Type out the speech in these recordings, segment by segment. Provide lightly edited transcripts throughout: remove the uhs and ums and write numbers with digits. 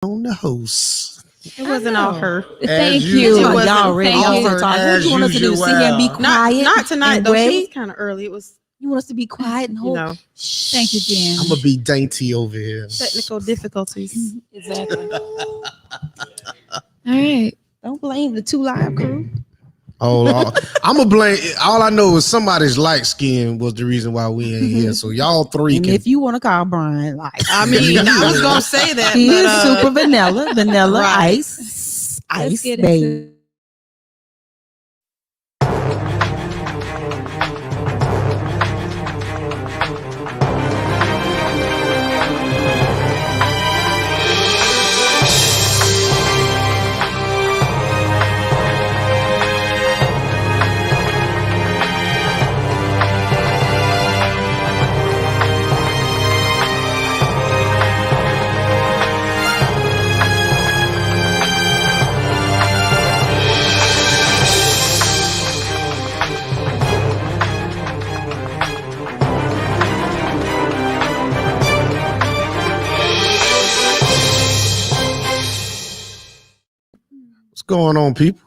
on the host. It wasn't all her. Thank usual. you. It wasn't Y'all ready? all Y'all her. talk. What As you want us to do? Sit here and be usual. quiet? Not tonight and though. She was wait? kind of early. It was, You want us to be quiet and hold? Shh. Thank you, Jen. I'm gonna be dainty over here. Technical difficulties. Exactly. All right. Don't blame the 2 Live crew. Oh, I'm gonna blame. All I know is somebody's light skin was the reason why we ain't here. So y'all three And can. if you want to call Brian, like, I mean, I was gonna say that. he but, is super vanilla Right. ice, Let's ice, get baby. into What's going on, people?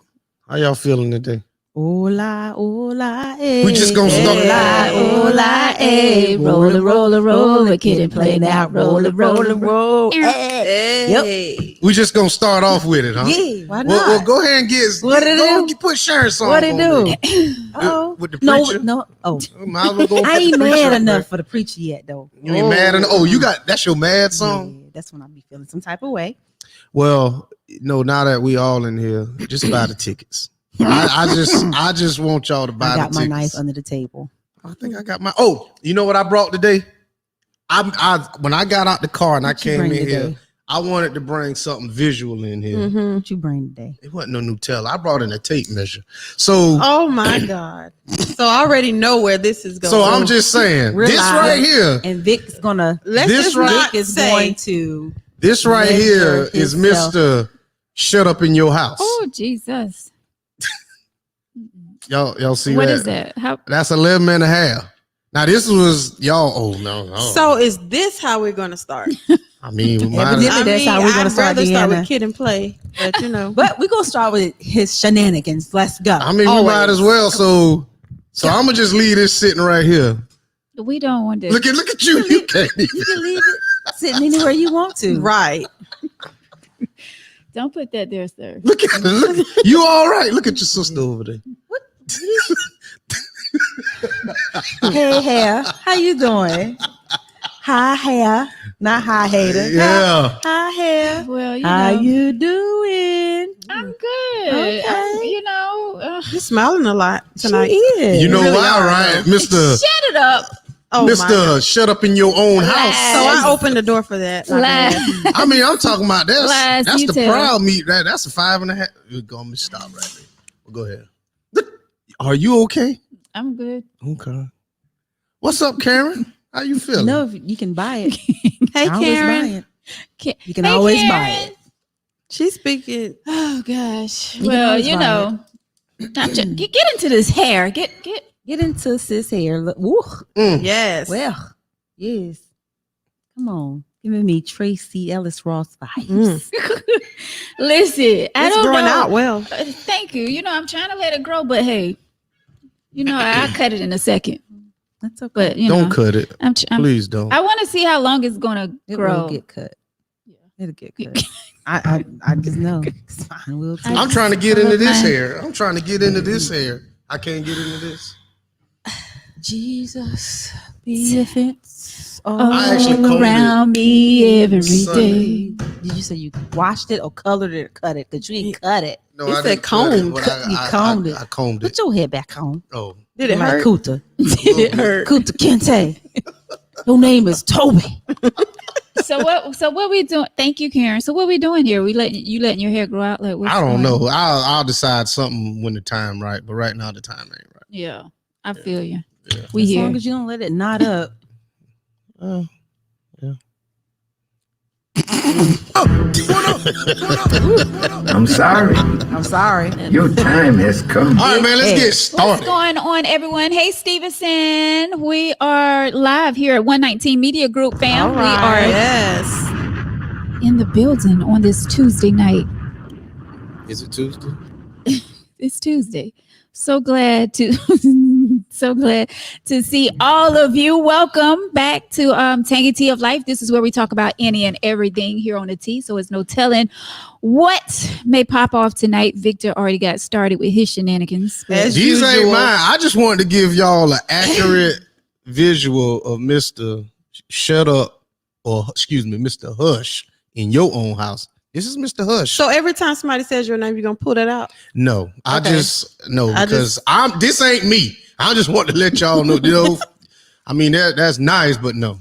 How y'all feeling today? Hola, hola, eh. We just gonna start. Hola, hola, eh. Roll it, roll it, roll it. Kid and play now. Roll it, roll it, roll it. Hey. We just gonna start off with it, huh? Yeah, why not? Well, go ahead and get. What it go do? Put Sharon song. What it on do? there. Oh, With the no, preacher. no. Oh, Might as well go I put the ain't preacher mad up enough there. for the preacher yet, though. You ain't mad enough. Oh, you got that's your mad song. Yeah, that's when I be feeling some type of way. Well, no. Now that we all in here, just buy the tickets. I just want y'all to buy I got the my tickets. knife under the table. I think I got my. Oh, you know what I brought today? I when I got out the car and I What you came bring in here, today? I wanted to bring something visual in here. Mhm. What you bring today? It wasn't no Nutella. I brought in a tape measure. So Oh my God. So I already know where this is going. so I'm just saying We're this live. right here. And Vic's gonna. Let's this just right- not Vic is say. going to. This right measure here is himself. Mr. Shut Up in Your House. Oh, Jesus. Y'all see What that? is that? How? That's 11 and a half. Now this was y'all. Oh no. So is this how we're gonna start? I mean, we might Evidently, as- that's how we're gonna I'd start, rather start Deanna. with Kid and Play, but you know. But we're gonna start with his shenanigans. Let's go. I mean, we Always. might as well. So I'm gonna just leave this sitting right here. We don't want to. Look at you. You can't even. You can leave it sitting anywhere you want to. Right. Don't put that there, sir. Look at look. You all right? Look at your sister over there. Hey, hair. How you doing? Hi, hair. Not hi, hater. Yeah. Hi, hair. Well, you How know, you doing? I'm good. Okay. You know, You're smiling a lot tonight. She is. You know really why, are, right, though. Mister? shut it up. Oh my God. Mister, shut up in your own house. So I opened the door for that. My bad. Lies. I mean, I'm talking about Lies, that's you the tell. proud meat. That's a 5.5. You're gonna stop right there. Well, go ahead. Are you okay? I'm good. Okay. What's up, Karen? How you You feeling? know, if you can buy it. Hey, Always buy Karen. it. Ka- You can Hey, always buy Karen. it. She's speaking. Oh gosh. You can Well, always you buy know, get into this hair. Get. Get into sis hair. Look, woo. Mm. Yes. Well, yes. Come on. Giving me Tracy Ellis Ross vibes. Mm. Listen, I It's don't growing know. out well. Thank you. You know, I'm trying to let it grow, but hey, you know, I'll cut it in a second. That's okay. But you Don't know, cut it. I'm Please don't. I want to see how long it's gonna It grow. will get cut. It'll get cut. I just know. It's fine. We'll take I'm it. trying to get I into love this mine. hair. I'm trying to get into this hair. I can't get into this. Jesus be a fence all I actually combed it around me every Sunday. day. Did you say you washed it or colored it or cut it? Because you ain't cut it. No, He I said didn't cut it, combed. but You combed it. I combed Put it. your head back on. Oh, Did it Like hurt? Kuta. Did it hurt? Kuta Kente. Your name is Toby. So what we doing? Thank you, Karen. So what we doing here? We letting your hair grow out? Like what's I don't going on? know. I'll decide something when the time right. But right now the time ain't right. Yeah, I feel you. Yeah. We As here. long as you don't let it knot up. Oh, yeah. I'm sorry. I'm sorry. Your time has come. All right, man. Let's get What's started. going on, everyone? Hey, Stevenson. We are live here at 119 Media Group, fam. All right. Yes. in the building on this Tuesday night. Is it Tuesday? It's Tuesday. So glad to see all of you. Welcome back to Tangy Tea of Life. This is where we talk about any and everything here on the tea. So it's no telling what may pop off tonight. Victor already got started with his shenanigans. As These ain't usual. mine. I just wanted to give y'all an accurate visual of Mr. Shut Up, or excuse me, Mr. Hush in your own house. This is Mr. Hush. So every time somebody says your name, you're gonna pull that out. No, I Okay. just no I because I'm. This ain't me. I just want to let y'all know. I mean that's nice, but no.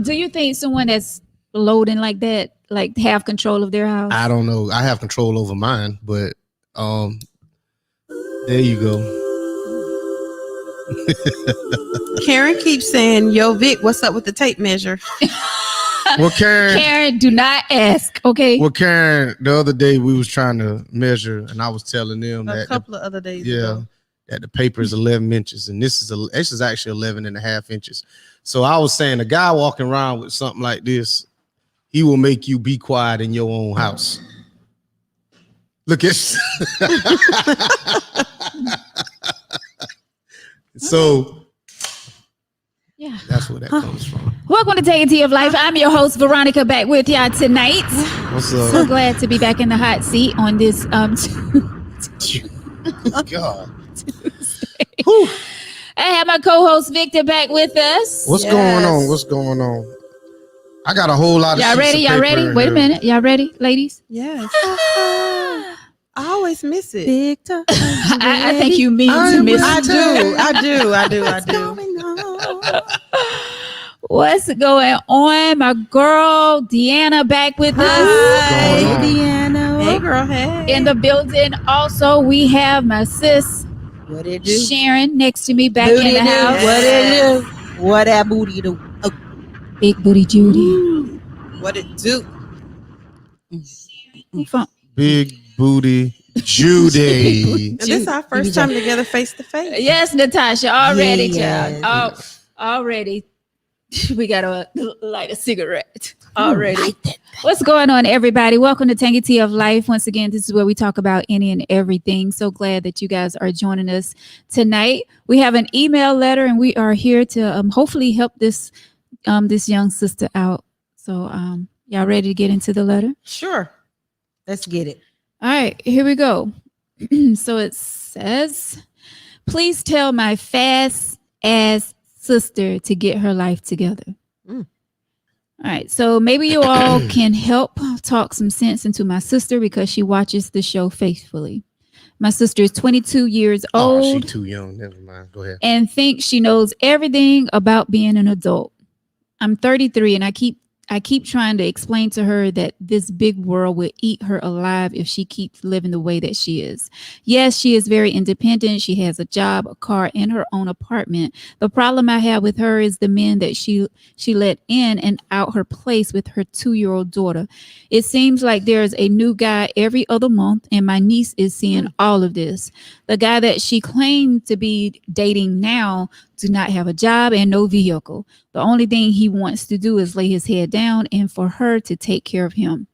Do you think someone that's loading like that, like have control of their house? I don't know. I have control over mine, but there you go. Karen keeps saying, "Yo, Vic, what's up with the tape measure?" Well, Karen, do not ask. Okay. Karen, the other day we was trying to measure, and I was telling them A that couple of other days yeah, ago. that the paper is 11 inches, and this is actually 11 and a half inches. So I was saying, a guy walking around with something like this, he will make you be quiet in your own house. Look at so Yeah. that's where that comes from. Welcome to Tangy Tea of Life. I'm your host, Veronica, back with y'all tonight. What's So up? glad to be back in the hot seat on this God. Whew. I have my co-host Victor back with us. What's Yes. going on? What's going on? I got a whole lot of Y'all sheets ready? of Y'all paper ready? in Wait a here. minute. Y'all ready, ladies? Yes. I always miss it. Victor, I think you mean to miss. I do. I do. What's going on? My girl Deanna back with us Hi. What's going on? Deanna. Hey, girl. Hey. in the building. Also, we have my sis What it do? Sharon next to me back Booty in the do. house. What it do? What that booty do? Oh, Big booty Judy. What it do? Who from- Big booty Judy. And this is our first time together face to face. Yes, Natasha, already, Yeah. child. Oh, already. We gotta light a cigarette already. What's going on, everybody? Welcome to Tangy Tea of Life. Once again, this is where we talk about any and everything. So glad that you guys are joining us tonight. We have an email letter, and we are here to hopefully help this young sister out. So, y'all ready to get into the letter? Sure. let's get it. All right, here we go. So it says, please tell my fast ass sister to get her life together. Mm. All right, so maybe you all can help talk some sense into my sister because she watches the show faithfully. My sister is 22 years Oh, old she too young. Never mind. Go ahead. and thinks she knows everything about being an adult. I'm 33 and I keep trying to explain to her that this big world will eat her alive if she keeps living the way that she is. Yes, she is very independent. She has a job, a car, and her own apartment. The problem I have with her is the men that she let in and out her place with her 2-year-old daughter. It seems like there's a new guy every other month, and my niece is seeing all of this. The guy that she claimed to be dating now do not have a job and no vehicle. The only thing he wants to do is lay his head down and for her to take care of him.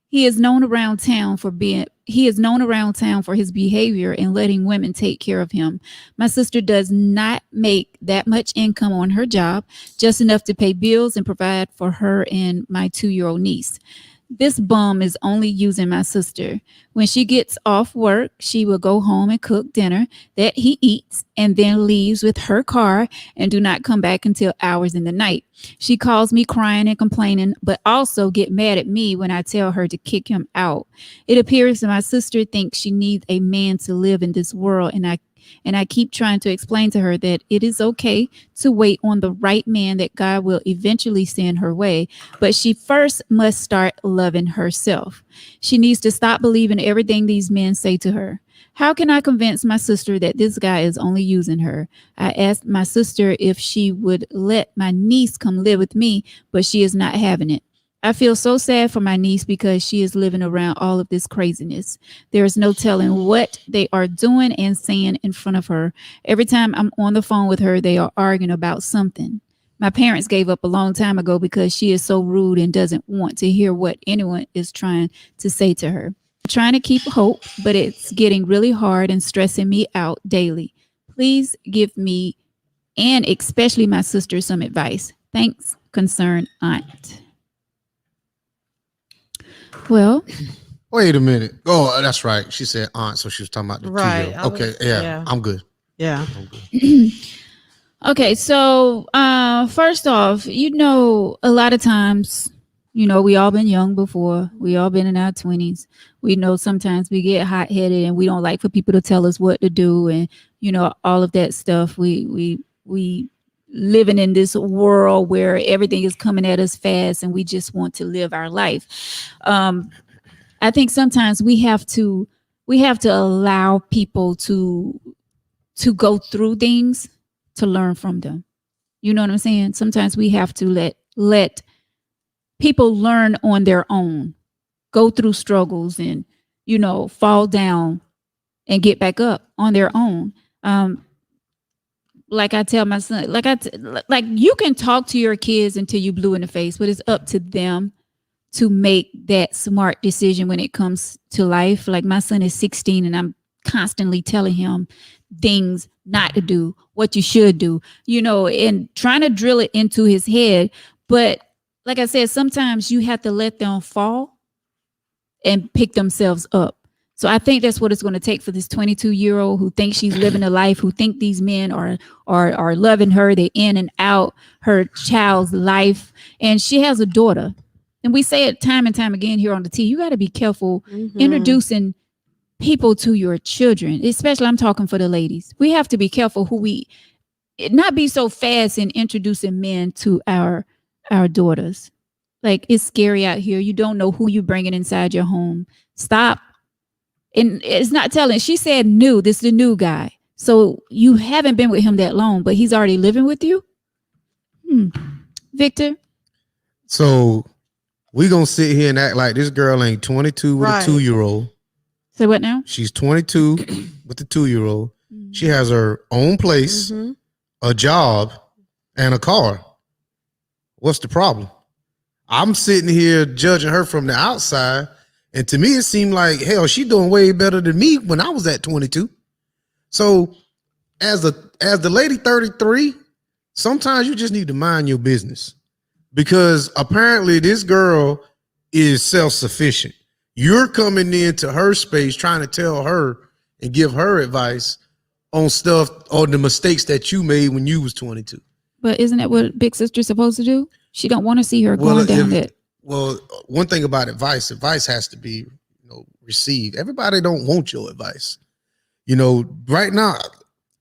He is known around town for his behavior and letting women take care of him. My sister does not make that much income on her job, just enough to pay bills and provide for her and my 2-year-old niece. This bum is only using my sister. When she gets off work, she will go home and cook dinner that he eats and then leaves with her car and do not come back until hours in the night. She calls me crying and complaining, but also get mad at me when I tell her to kick him out. It appears that my sister thinks she needs a man to live in this world, and I keep trying to explain to her that it is okay to wait on the right man that God will eventually send her way, but she first must start loving herself. She needs to stop believing everything these men say to her. How can I convince my sister that this guy is only using her? I asked my sister if she would let my niece come live with me, but she is not having it. I feel so sad for my niece because she is living around all of this craziness. There is no telling what they are doing and saying in front of her. Every time I'm on the phone with her, they are arguing about something. My parents gave up a long time ago because she is so rude and doesn't want to hear what anyone is trying to say to her. I'm trying to keep hope, but it's getting really hard and stressing me out daily. Please give me and especially my sister some advice. Thanks, concerned aunt. Well, Wait a minute. Oh, that's right. She said aunt, so she was talking about the Right. 2-year-old. Okay, yeah, I'm good. Yeah. I'm good. okay, so first off, a lot of times, we all been young before. We all been in our 20s. We know sometimes we get hot-headed and we don't like for people to tell us what to do, and all of that stuff. We living in this world where everything is coming at us fast and we just want to live our life. I think sometimes we have to allow people to go through things to learn from them. You know what I'm saying? Sometimes we have to let people learn on their own, go through struggles and, fall down and get back up on their own. Like I tell my son, like you can talk to your kids until you blue in the face, but it's up to them to make that smart decision when it comes to life. Like my son is 16 and I'm constantly telling him things not to do, what you should do, and trying to drill it into his head. But like I said, sometimes you have to let them fall and pick themselves up. So I think that's what it's going to take for this 22-year-old who thinks she's living a life, who think these men are loving her. They're in and out her child's life. And she has a daughter. And we say it time and time again here on the T. You got to be careful introducing people to your children, especially I'm talking for the ladies. We have to be careful not be so fast in introducing men to our daughters. Like, it's scary out here. You don't know who you're bringing inside your home. Stop. And it's not telling. She said new. This is the new guy. So you haven't been with him that long, but he's already living with you. Victor? So we gonna sit here and act like this girl ain't 22 with Right. a 2-year-old. Say what now? She's 22 with the 2-year-old. She has her own place, a job, and a car. What's the problem? I'm sitting here judging her from the outside, and to me it seemed like, hell, she doing way better than me when I was at 22. So as the lady 33, sometimes you just need to mind your business, because apparently this girl is self-sufficient. You're coming into her space trying to tell her and give her advice on stuff or the mistakes that you made when you was 22. But isn't that what big sister's supposed to do? She don't want to see her going down that. Well, one thing about advice has to be, received. Everybody don't want your advice. Right now,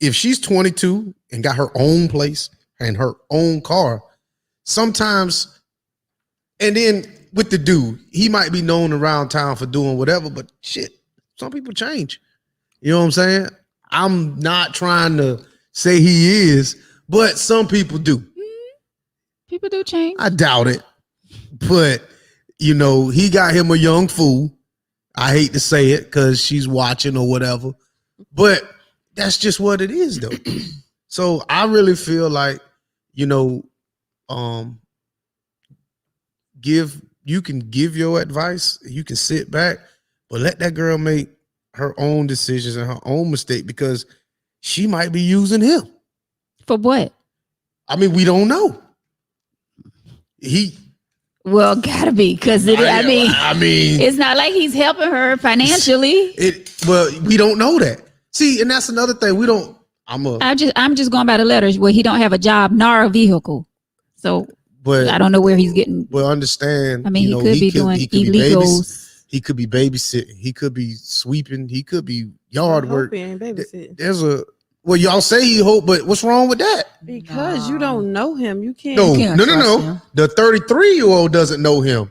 if she's 22 and got her own place and her own car, sometimes, and then with the dude, he might be known around town for doing whatever, but shit, some people change. You know what I'm saying? I'm not trying to say he is, but some people do. People do change. I doubt it. But, he got him a young fool. I hate to say it because she's watching or whatever, but that's just what it is, though. So I really feel like, you can give your advice, you can sit back, but let that girl make her own decisions and her own mistake, because she might be using him. For what? I mean, we don't know. Well, gotta be, because I mean, it's not like he's helping her financially. Well, we don't know that. See, and that's another thing. I'm just going by the letters where he don't have a job nor a vehicle. So but I don't know where he's getting. Well, understand. I mean, he could be doing illegals. He could be babysitting. He could be sweeping. He could be yard work. He ain't babysitting. Well, y'all say he hope, but what's wrong with that? Because you don't know him. You can't. No. him. The 33-year-old doesn't know him.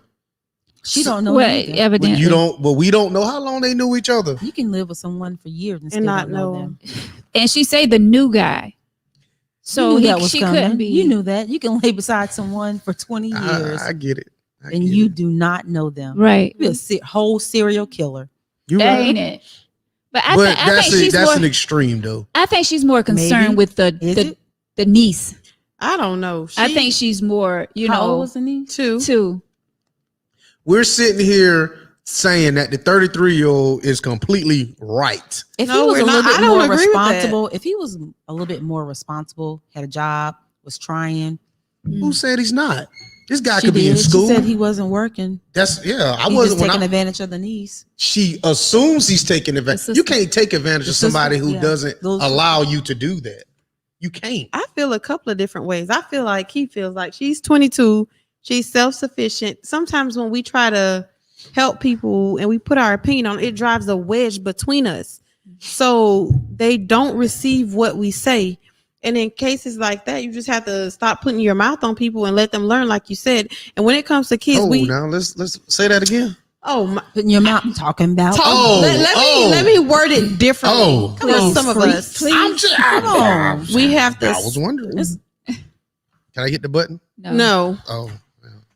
She don't know Well, him either. evidently. We don't know how long they knew each other. You can live with someone for years and still not not know know them. And she say the new guy. So You knew that was she coming. couldn't be. You knew that. You can lay beside someone for 20 years I get it. and you do not know them. Right. You're a whole serial killer. You right. Ain't it? But I But think she's that's more. an extreme, though. I think she's more concerned Maybe. with Is the niece. I don't know. I think she's more, How old was the niece? two. We're sitting here saying that the 33-year-old is completely right. If No, he was we're a little not. I bit don't more agree with that. responsible, if he was a little bit more responsible, had a job, was trying. Who said he's not? This guy She could be in did. school. She said he wasn't working. That's I He wasn't just when taking I, advantage of the niece. she assumes he's taking The advantage. sister. You can't take advantage The of somebody sister, who yeah. doesn't Those- allow you to do that. You can't. I feel a couple of different ways. I feel like he feels like she's 22. She's self-sufficient. Sometimes when we try to help people and we put our opinion on it, it drives a wedge between us. So they don't receive what we say. And in cases like that, you just have to stop putting your mouth on people and let them learn, like you said. And when it comes to kids, Now let's say that again. Putting your mouth talking about. Let me word it differently. Oh. Because Please, some of please, us, please. I'm just, Come on. we have to. I was wondering. Can I hit the button? No. Oh,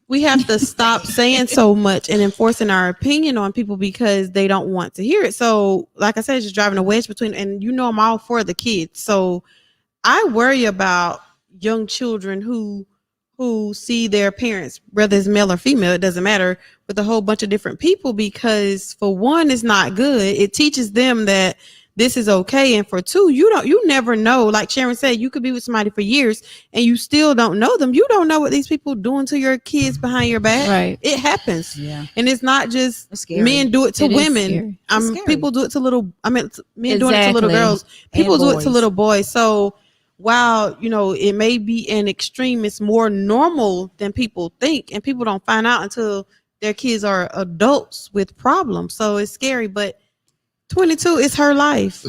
We have to stop saying so much and enforcing our opinion on people because they don't want to hear it. So, like I said, it's just driving a wedge between, and I'm all for the kids. So I worry about young children who see their parents, whether it's male or female, it doesn't matter, with a whole bunch of different people, because for one, it's not good. It teaches them that this is okay. And for two, you never know. Like Sharon said, you could be with somebody for years and you still don't know them. You don't know what these people doing to your kids behind your back. Right. It happens. Yeah. And it's not just It's scary. men do it to It is women. scary. It's scary. People do it to men doing it to little Exactly. girls. People do it to boys. little boys. So while, it may be an extreme, it's more normal than people think. And people don't find out until their kids are adults with problems. So it's scary, but 22 is her life.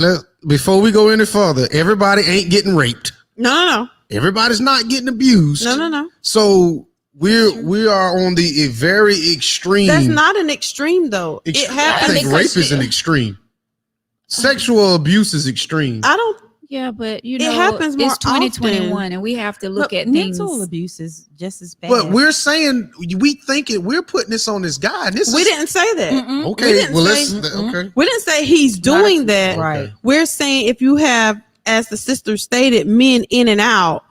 Before we go any further, everybody ain't getting raped. No. Everybody's not getting abused. No. So we are on the very extreme. That's not an extreme though. It I happens. think rape is an extreme. Sexual abuse is extreme. I don't. Yeah, but It happens more it's 2021 and we have to look But at things. mental abuse is just as bad. But we're saying we're putting this on this guy. And We didn't say that. Mm-mm. Okay. we didn't Well, say- okay. We didn't say he's doing that. Right. We're saying if you have, as the sister stated, men in and out,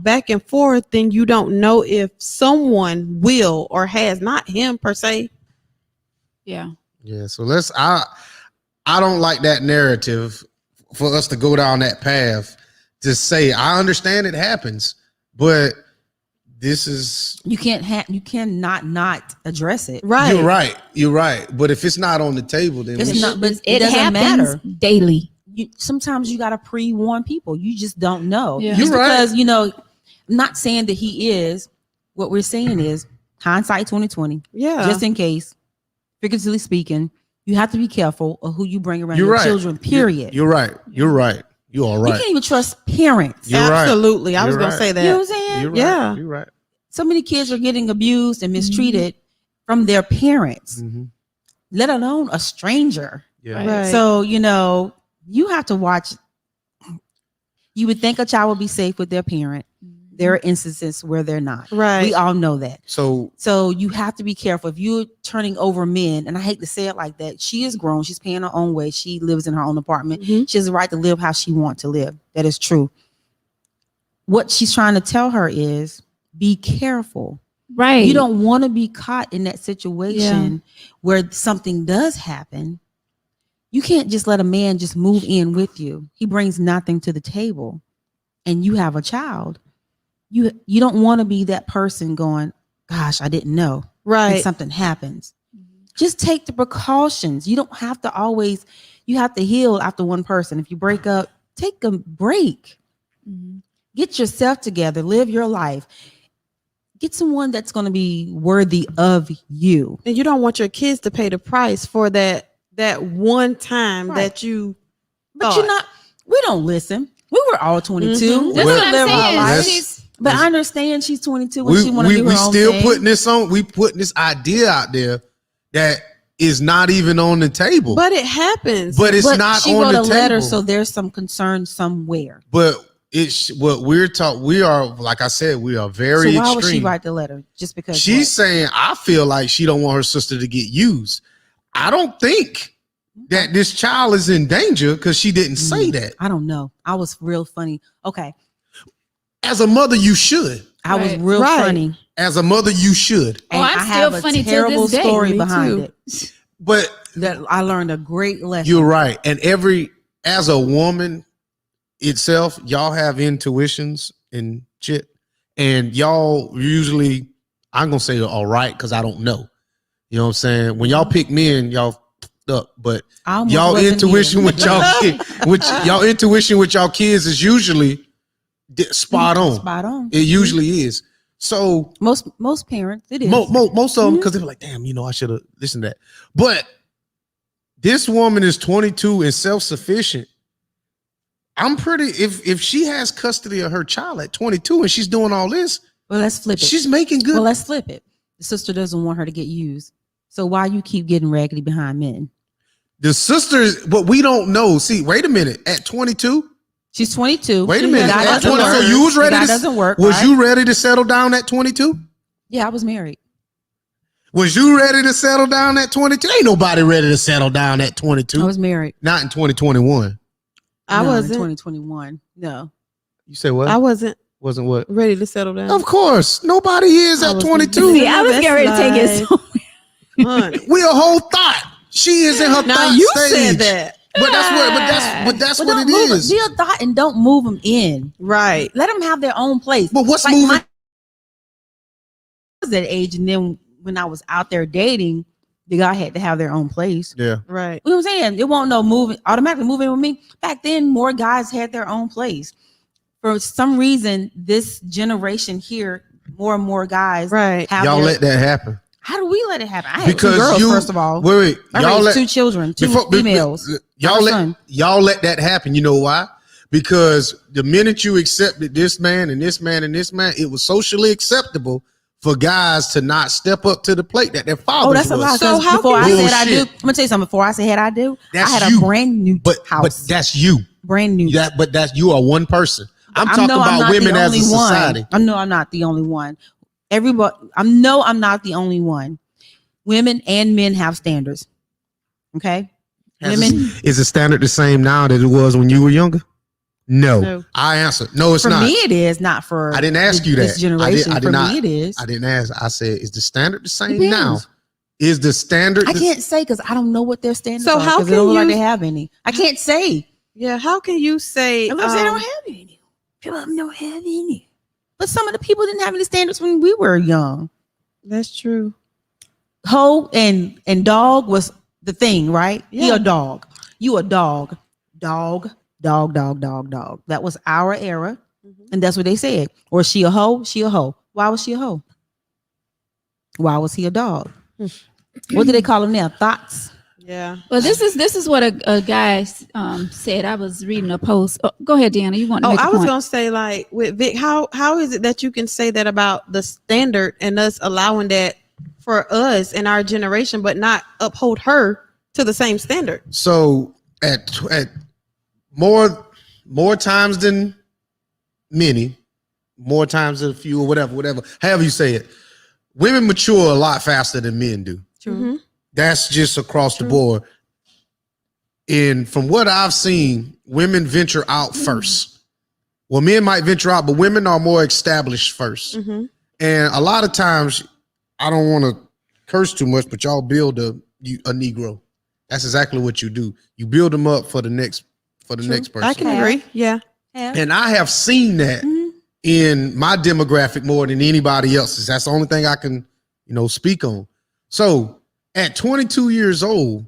back and forth, then you don't know if someone will or has, not him per se. Yeah. Yeah. So I don't like that narrative for us to go down that path to say, I understand it happens, but this is You cannot not address it. Right. You're right. But if it's not on the table, then It's not, but It doesn't happens matter. daily. Sometimes you got to pre-warn people. You just don't know. Yeah. Just You're right. because, I'm not saying that he is. What we're saying is hindsight 2020. Yeah. Just in case, figuratively speaking, you have to be careful of who you bring around You're your right. children, period. You're right. You're right. You are You right. can't even trust parents. You're right. Absolutely. I was You're going to right. say You that. know what I'm saying? You're right. Yeah. You're right. So many kids are getting abused and mistreated from their parents, Mhm. let alone a stranger. Yeah. Right. So, you have to watch. You would think a child would be safe with their parent. There are instances where they're not. Right. We all know that. So So you have to be careful. If you're turning over men, and I hate to say it like that, she is grown. She's paying her own way. She lives in her own apartment. Mhm. She has the right to live how she wants to live. That is true. What she's trying to tell her is be careful. Right. You don't want to be caught in that situation where something does happen. You can't just let a man just move in with you. He brings nothing to the table and you have a child. You don't want to be that person going, gosh, I didn't know. And Right. something happens. Just take the precautions. You don't have to always, you have to heal after one person. If you break up, take a break. Mhm. Get yourself together, live your life. Get someone that's going to be worthy of you. And you don't want your kids to pay the price for that one time Right. that you But thought. we don't listen. We were all 22. Mhm. That's Well, what I'm live our saying. lives. She's- But I understand she's 22 and she want to do her we own still thing. putting this on. We putting this idea out there that is not even on the table. But it happens. But it's But not she on wrote the a letter, table. so there's some concern somewhere. But it's what we're taught. We are, like I said, we are very So why would she extreme. write the letter? Just because She's saying, I feel like she don't want her sister to get used. I don't think that this child is in danger because she didn't say that. I don't know. I was real funny. Okay. As a mother, you should. I was Right. real Right. funny. As a mother, you should. Oh, And I'm I still have a funny to terrible this day. story Me behind too. it. But That I learned a great lesson. you're right. And as a woman itself, y'all have intuitions and shit. And y'all usually, I'm going to say all right because I don't know. You know what I'm saying? When y'all pick men, y'all f***ed up. But I almost y'all wasn't intuition here. with y'all intuition with y'all kids is usually spot on. Spot on. It usually is. So Most parents, it is. most of them, because they're like, damn, I should have listened to that. But this woman is 22 and self-sufficient. I'm pretty, if she has custody of her child at 22 and she's doing all this, Well, let's flip it. she's making good. Well, let's flip it. The sister doesn't want her to get used. So why you keep getting raggedy behind men? The sisters, but we don't know. See, wait a minute. At 22, She's 22. wait a The minute. guy At doesn't 22, work. you was The ready guy to, doesn't work. was right? you ready to settle down at 22? Yeah, I was married. Was you ready to settle down at 22? Ain't nobody ready to settle down at 22. I was married. Not in 2021. I No, in wasn't. 2021. No. You say what? I wasn't Wasn't what? ready to settle down. Of course. Nobody is I at was 22. See, I was That's getting ready to take it life. somewhere. Honey. We a whole thought. She is in her Now thought you stage. said that. But that's Well, what don't it move is. Be a thought and don't move them in. Right. Let them have their own place. But what's Like moving? I was that age, and then when I was out there dating, the guy had to have their own place. Yeah. Right. You know what I'm saying? It won't no moving automatically moving with me. Back then, more guys had their own place. For some reason, this generation here, more and more guys Right. have Y'all their, let that happen. How do we let it happen? I had Because two girls, you first of all. wait. I Y'all raised let two children, two females. Y'all Our let son. y'all let that happen. You know why? Because the minute you accepted this man and this man and this man, it was socially acceptable for guys to not step up to the plate that their fathers Oh, that's a was. lot. So So how before I can- said I do, I'm Bullshit. gonna tell you something. Before I said I do, That's I had you. a brand new But house. that's you. Brand new. But you are one person. I'm talking know I'm about not women the as a only one. society. I know I'm not the only one. Everybody, I'm not the only one. Women and men have standards. Okay. Women, Is the standard the same now that it was when you were younger? No. No. I answered. No, it's for not. me, it is not for. I didn't ask you this that. generation. I did for not. me, it is. I didn't ask. I said, is the standard the same Depends. now? Is the standard? I can't say because I don't know what their standards So are. how 'cause they can don't look like you- they have any. I can't say. Yeah. How can you say? I don't have any. People don't have any. But some of the people didn't have any standards when we were young. That's true. Hoe and dog was the thing, right? He Yeah. a dog. You a dog. Dog. That was our era. And that's what they said. Or she a hoe, she a hoe. Why was she a hoe? Why was he a dog? What do they call him now? Thoughts. Yeah. Well, this is what a guy said. I was reading a post. Oh, go ahead, Deanna. You want to Oh, make a I was point? gonna say, like, with Vic, how is it that you can say that about the standard and us allowing that for us and our generation, but not uphold her to the same standard? So at more times than many, more times than a few, or whatever, however you say it, women mature a lot faster than men do. Mhm. That's just across the board. And from what I've seen, women venture out first. Well, men might venture out, but women are more established first. Mhm. And a lot of times, I don't want to curse too much, but y'all build a Negro. That's exactly what you do. You build them up for the next next person. I can agree. Yeah. And I have seen that in my demographic more than anybody else's. That's the only thing I can, speak on. So at 22 years old,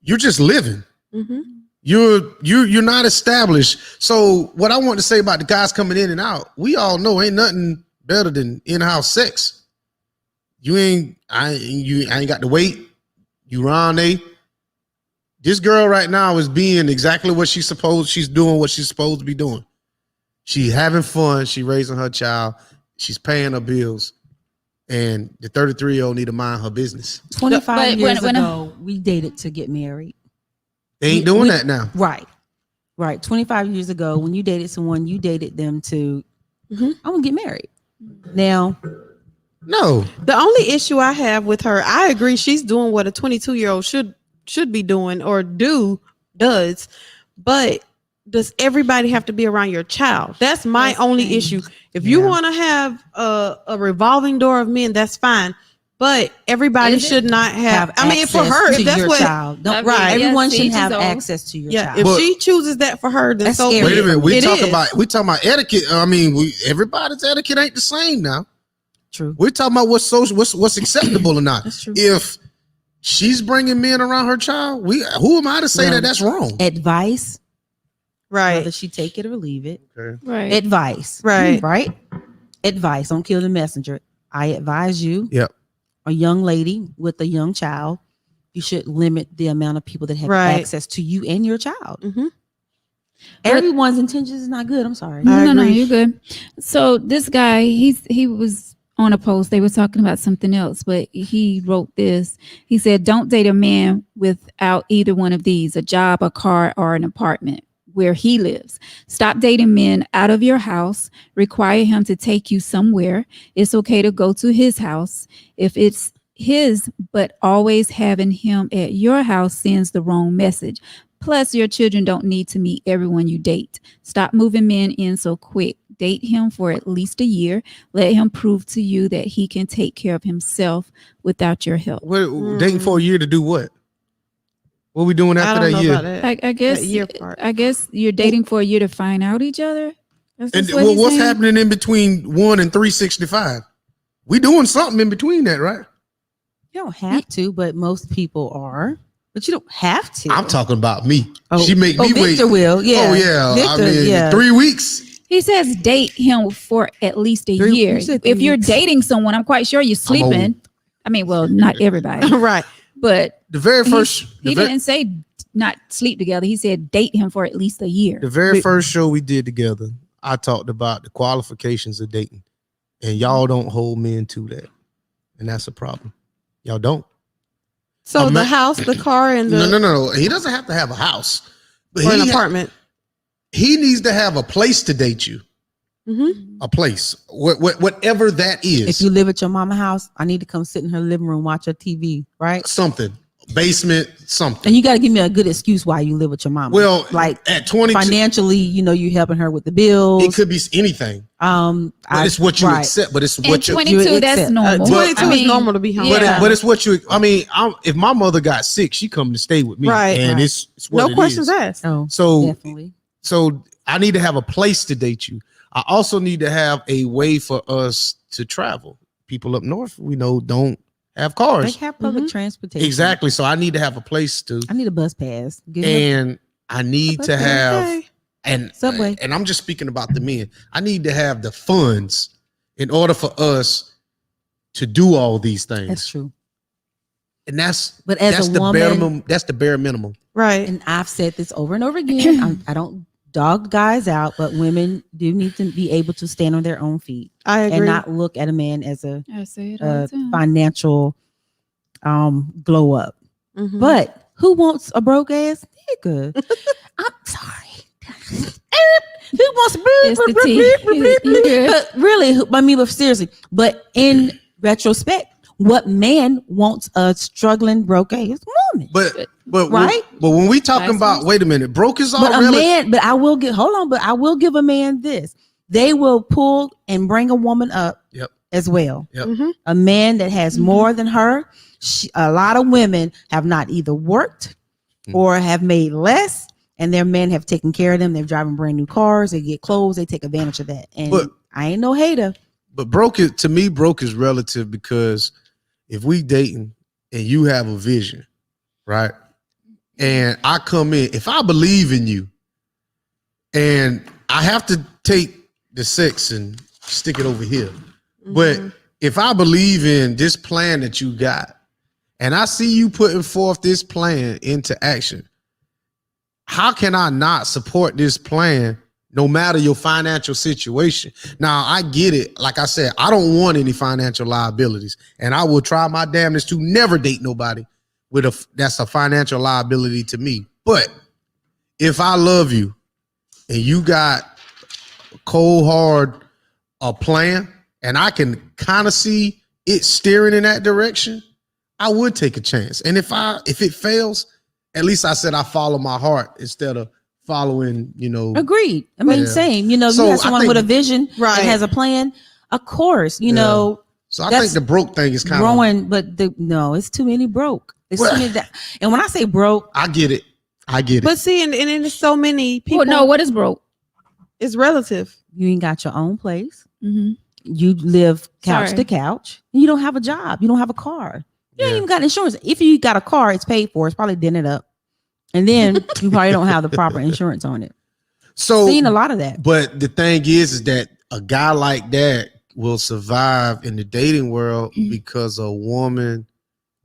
you're just living. Mm-hmm. You're not established. So what I want to say about the guys coming in and out, we all know ain't nothing better than in-house sex. I ain't got to wait. You round A. This girl right now is being exactly what she's doing what she's supposed to be doing. She having fun. She raising her child. She's paying her bills. And the 33-year-old need to mind her business. 25 But years when ago, we dated to get married. They ain't doing that now. Right. 25 years ago, when you dated someone, you dated them to, I'm going to get married. Now, No. The only issue I have with her, I agree, she's doing what a 22-year-old should be doing or does, but does everybody have to be around your child? That's my That's the only thing. issue. If you Yeah. want to have a revolving door of men, that's fine. But everybody Is it? should not have. I mean, for access her, to if that's your what. child. Don't, I mean, right. Everyone yes, should each have his own. access to your Yeah, child. if But- she chooses that for her, then That's so scary. Wait a minute. We It talking is. about etiquette. I mean, everybody's etiquette ain't the same now. True. We're talking about what's social, what's acceptable or not. That's true. If she's bringing men around her child, who am I to say Well, that that's wrong? Advice, right, whether she take it or leave it. Right. Advice. Right. Right? Advice. Don't kill the messenger. I advise you, Yep. a young lady with a young child, you should limit the amount of people that have Right. access to you and your child. Mhm. Everyone's intentions is not good. I'm sorry. I No, agree. you're good. So this guy, he was on a post. They were talking about something else, but he wrote this. He said, "Don't date a man without either one of these: a job, a car, or an apartment where he lives. Stop dating men out of your house. Require him to take you somewhere. It's okay to go to his house if it's his, but always having him at your house sends the wrong message. Plus, your children don't need to meet everyone you date. Stop moving men in so quick. Date him for at least a year. Let him prove to you that he can take care of himself without your help." Dating for a year to do what? What we doing I after don't that know year? about that. I guess That year part. I guess you're dating for a year to find out each other. That's And what he's what's saying? happening in between 1 and 365? We doing something in between that, right? You don't have to, but most people are. But you don't have to. I'm talking about me. Oh, She make me wait. Victor will. Yeah. Oh yeah. Victor, I mean, yeah. 3 weeks. He says date him for at least a 3 year. you said If 3 you're weeks. dating someone, I'm quite sure you're sleeping. I mean, well, not everybody, right. but The very first, he didn't say not sleep together. He said date him for at least a year. the very first show we did together, I talked about the qualifications of dating, and y'all don't hold men to that, and that's a problem. Y'all don't. So A the ma- house, the car, and the No. He doesn't have to have a house, but or an he apartment. he needs to have a place to date you. Mm-hmm. A place, whatever that is. If you live at your mama house, I need to come sit in her living room, watch her TV, right? Something, basement, something. And you got to give me a good excuse why you live with your mama. Well, like at 22, financially, you helping her with the bills. it could be anything. But But it's what you right. accept. But it's And what you. 22, that's accept. normal. 22 I is mean, normal to be home. yeah. But it's what you. I mean, if my mother got sick, she come to stay with me, Right. And Right. it's what No it questions is. asked. Oh, So definitely. so I need to have a place to date you. I also need to have a way for us to travel. People up north, we know, don't have They cars. have public Mhm. transportation. Exactly. So I need to have a place to, I need a bus pass. Give me a- and I need to have, Okay. and Subway. And I'm just speaking about the men. I need to have the funds in order for us to do all these things. That's true. And that's But as that's a the woman, bare minimum. That's the bare minimum. Right. and I've said this over and over again, I don't dog guys out, but women do need to be able to stand on their own feet I agree. and not look at a man as a I say it all the time. financial glow up. Mhm. But who wants a broke ass nigga? I'm sorry. Who wants It's the tea. But really, but seriously, but in retrospect, what man wants a struggling broke ass woman? But Right? But when we talking Vice about, versa. wait a minute, broke is all But a relative. man, but I will give but I will give a man this. They will pull and bring a woman up Yep. as well. Yep. Mhm. A man that has more than her. A lot of women have not either worked Mhm. or have made less, and their men have taken care of them. They're driving brand new cars, they get clothes, they take advantage of that. And But- I ain't no hater. But broke is, to me, broke is relative, because if we dating and you have a vision, right? And I come in, if I believe in you, and I have to take the sex and stick it over here. But Mhm. if I believe in this plan that you got, and I see you putting forth this plan into action, how can I not support this plan no matter your financial situation? Now, I get it. Like I said, I don't want any financial liabilities, and I will try my damnedest to never date nobody that's a financial liability to me. But if I love you and you got cold hard a plan, and I can kind of see it steering in that direction, I would take a chance. And if it fails, at least I said I follow my heart instead of following, Agreed. I mean, Yeah. same. You know, So you have I someone think- with a vision Right. that has a plan. Of course, you Yeah. know, So I That's think the broke thing is kind of, growing, but no, it's too many broke. It's Well- too many and when I say broke, I get it. But see, and there's so many people. Well, no, what is broke? It's relative. you ain't got your own place. Mm-hmm. You live couch Sorry. to couch. And you don't have a job. You don't have a car. You ain't Yeah. even got insurance. If you got a car, it's paid for. It's probably dented up. And then you probably don't have the proper insurance on it. So, Seen a lot of that. but the thing is that a guy like that will survive in the dating world because a woman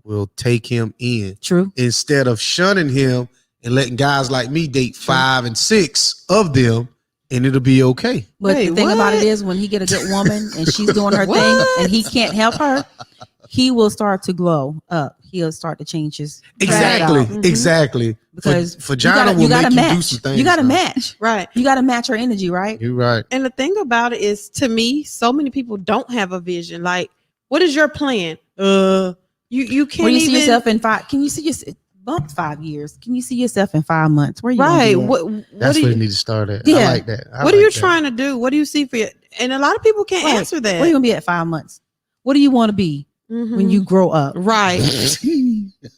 will take him in True. instead of shunning him and letting guys like me date 5 and 6 of them, and it'll be okay. But Wait, the thing about what? it is when he get a good woman and she's doing her thing What? and he can't help her, he will start to glow up. He'll start to change his Exactly, background. exactly. Because Vagina will make you match. do some things. You got to now. match. Right. You got to match her energy, right? You're right. And the thing about it is, to me, so many people don't have a vision. Like, what is your plan? You can't Where you even see yourself in 5? Can you see yourself bump 5 years? Can you see yourself in 5 months? Where you gonna right. be at? What That's are where you, you need to start at. Yeah. I like that. I what are like you that. trying to do? What do you see for you? And a lot of people can't Right. answer that. Where you gonna be at 5 months? What do you want to be when Mhm. you grow up? right,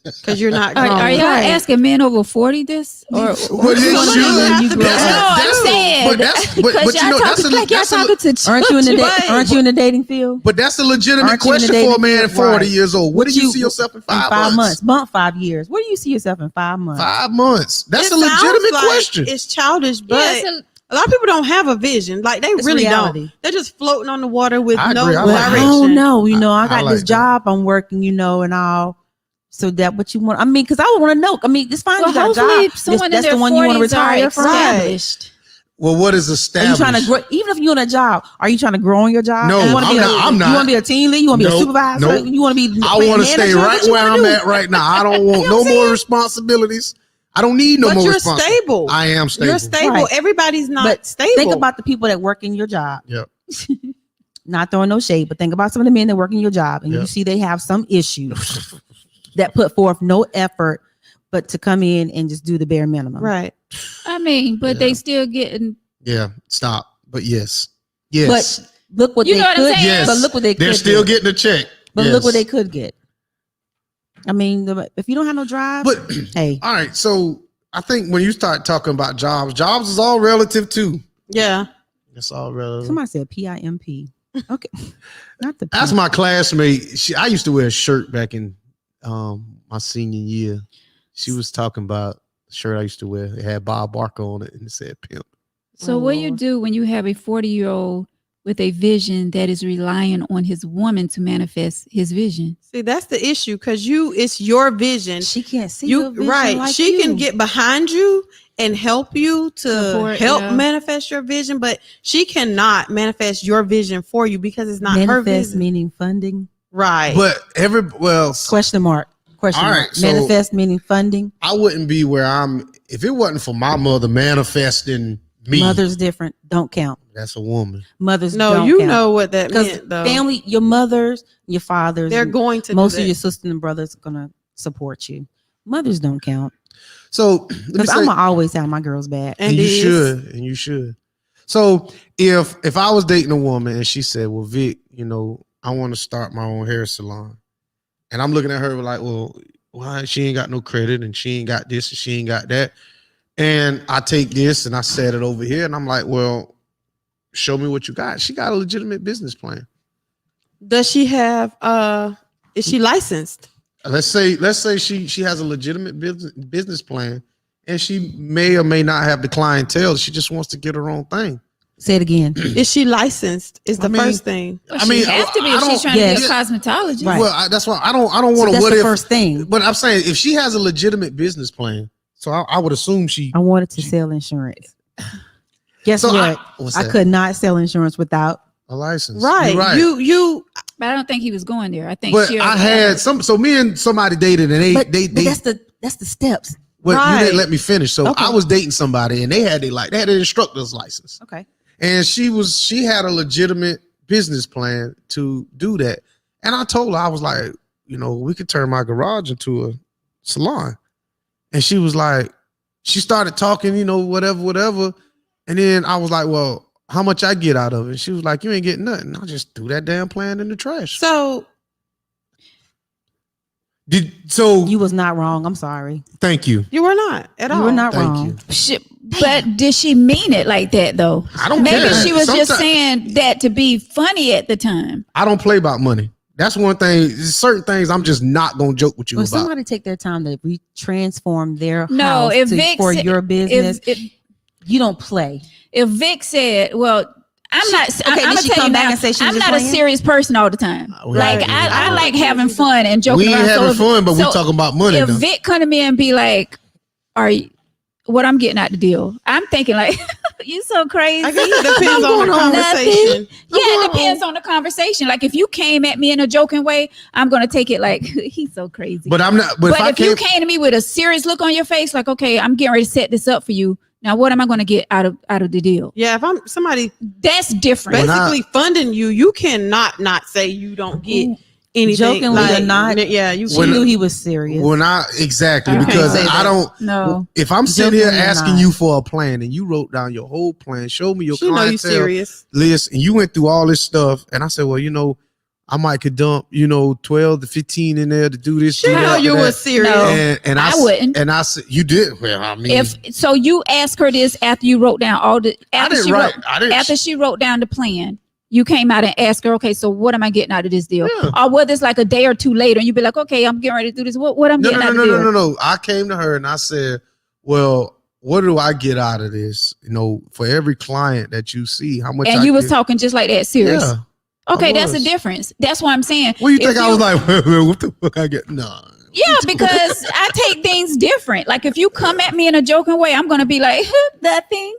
because you're not. Are grown. y'all Right. asking men over 40 this? Or Well, what they you wanna should. be when you grow That's- up? that's- I'm saying. but that's- but- Because but you y'all know, that's talking a- like y'all that's a- talking to Aren't you in the children. aren't you in the dating field? But that's a legitimate Aren't you in the question for a dating man field? 40 Right. years old. Where do What you you- see yourself in In 5 months? Bump 5 years. Where do you see yourself in 5 months? 5 months. That's It a sounds legitimate like question. It's childish, but Yeah, it's a- a lot of people don't have a vision. Like they It's really reality. don't. They're just floating on the water with I no agree. I Well, like I that. direction. don't know. You know, I I got like this that. job I'm working, you know, and all. So that what you want? I mean, because I would want to know. I mean, it's fine. well, you got a hopefully job. someone that's in their the one you want to 40s are retire from. established. Well, what is Are you established? trying to grow? Even if you're in a job, are you trying to grow on your job? No, you wanna I'm be not- I'm You not. want to be a team lead? You want to be Nope, a supervisor? nope. You want to be? I want to stay manager? right What you where wanna I'm do? at right now. I don't want You know no what I'm more saying? responsibilities. I don't need no But more you're responsibilities. stable. I am stable. You're stable. Right. Everybody's not But stable. Think about the people that work in your job. Yep. Not throwing no shade, but think about some of the men that work in your job, and you Yep. see they have some issues that put forth no effort, but to come in and just do the bare minimum. right. I mean, but Yeah. they still getting. Yeah, stop. But yes. Yes. But look what You they know what I'm could. saying? Yes. But look what they They're could still get. getting a check. But Yes. look what they could get. I mean, if you don't have no drive, But hey, all right, so I think when you start talking about jobs is all relative too. Yeah. It's all relative. somebody said PIMP. Okay, not the. That's my classmate. I used to wear a shirt back in my senior year. She was talking about the shirt I used to wear. It had Bob Barker on it and it said pimp. So Oh, what do you Lord. do when you have a 40-year-old with a vision that is relying on his woman to manifest his vision? See, that's the issue because it's your vision. She can't see You your vision right. like She you. can get behind you and help you to Support, help yeah. manifest your vision, but she cannot manifest your vision for you because it's not her manifest vision. meaning funding. Right. But Question mark. Question All mark. right, so- manifest meaning funding. I wouldn't be where I'm if it wasn't for my mother manifesting me. Mother's different. Don't count. That's a woman. Mothers. no, don't you count. know what that Because meant though. family, your mothers, your fathers, They're and going to most do of your that. sisters and brothers are gonna support you. Mothers don't count So let me because say- I'm gonna always have my girls back. and you is. should, and you should. So if I was dating a woman and she said, "Well, Vic, you know, I want to start my own hair salon," and I'm looking at her like, "Well, why she ain't got no credit and she ain't got this and she ain't got that," and I take this and I set it over here, and I'm like, "Well, show me what you got." She got a legitimate business plan. Does she have is she licensed? Let's say she has a legitimate business plan, and she may or may not have the clientele. She just wants to get her own thing. Say it again. Is she licensed? Is the I mean, first thing. Well, I mean, she has to be I if she's don't- trying Yes. to be a cosmetologist. Right. Well, that's why I don't So want to. that's What the if? first thing. But I'm saying if she has a legitimate business plan, so I would assume she. I wanted to sell insurance. Guess So what? what's I that? could not sell insurance without. A license, Right. You're You But I don't think he was going there. I think But she I already had some. So me and somebody dated, and they But they. that's the steps. Well, you Right. didn't let me finish. So Okay. I was dating somebody, and they had an instructor's license. Okay. And she had a legitimate business plan to do that. And I told her, I was like, you know, we could turn my garage into a salon. And she was like, she started talking, whatever. And then I was like, well, how much I get out of it? She was like, you ain't getting nothing. I just threw that damn plan in the trash. So You was not wrong. I'm sorry. Thank you. you were not at all. You were not Thank wrong. you. But did she mean it like that though? I don't Maybe care. she was just Sometimes- saying that to be funny at the time. I don't play about money. That's one thing. There's certain things I'm just not gonna joke with you When about. somebody take their time to transform their No, house if Vic for said- your business, you don't play. If Vic said, well, I'm not. okay, I'm did gonna she tell you come back now. and say she was I'm just not a playing? serious person all the time. Right. Like I I like having fun and joking We ain't around. having if- fun, but we so talking about money If though. Vic come to me and be like, "Are you? What I'm getting out the deal?" I'm thinking like, "You so crazy." I guess it depends on the conversation. Yeah, it depends on the conversation. Like if you came at me in a joking way, I'm gonna take it like he's so crazy. But I'm not. But, But if I if you can't, came to me with a serious look on your face, like, okay, I'm getting ready to set this up for you. Now, what am I going to get out of the deal? Yeah, if I'm somebody That's different. When I- basically funding you, you cannot not say you don't get anything. Jokingly or not, yeah, you She When- knew he was serious. when I exactly Okay. because Say I that. don't. No. If I'm sitting here Jokingly or asking not. you for a plan and you wrote down your whole plan, show me your she know you clientele serious. list, and you went through all this stuff, and I said, well, I might could dump 12 to 15 in there to do this. She do know that, you do were that. serious. No. And I wouldn't. And I said, you did. Well, I mean, If so, you asked her this after you wrote down all the I after didn't she write. wrote I didn't. after she wrote down the plan. You came out and asked her, okay, so what am I getting out of this deal? Yeah. Or whether it's like a day or two later, and you'd be like, okay, I'm getting ready to do this. What I'm no, getting no, out no, of the no, deal? no. I came to her and I said, well, what do I get out of this? For every client that you see, how much? And I you was get? talking just like that, serious. Yeah. Okay, I that's the was. difference. That's what I'm saying. What do you If think? I was like, well, what the fuck I get? Nah. Yeah, because I take things different. Like if you come at me in a joking way, I'm gonna be like, nothing.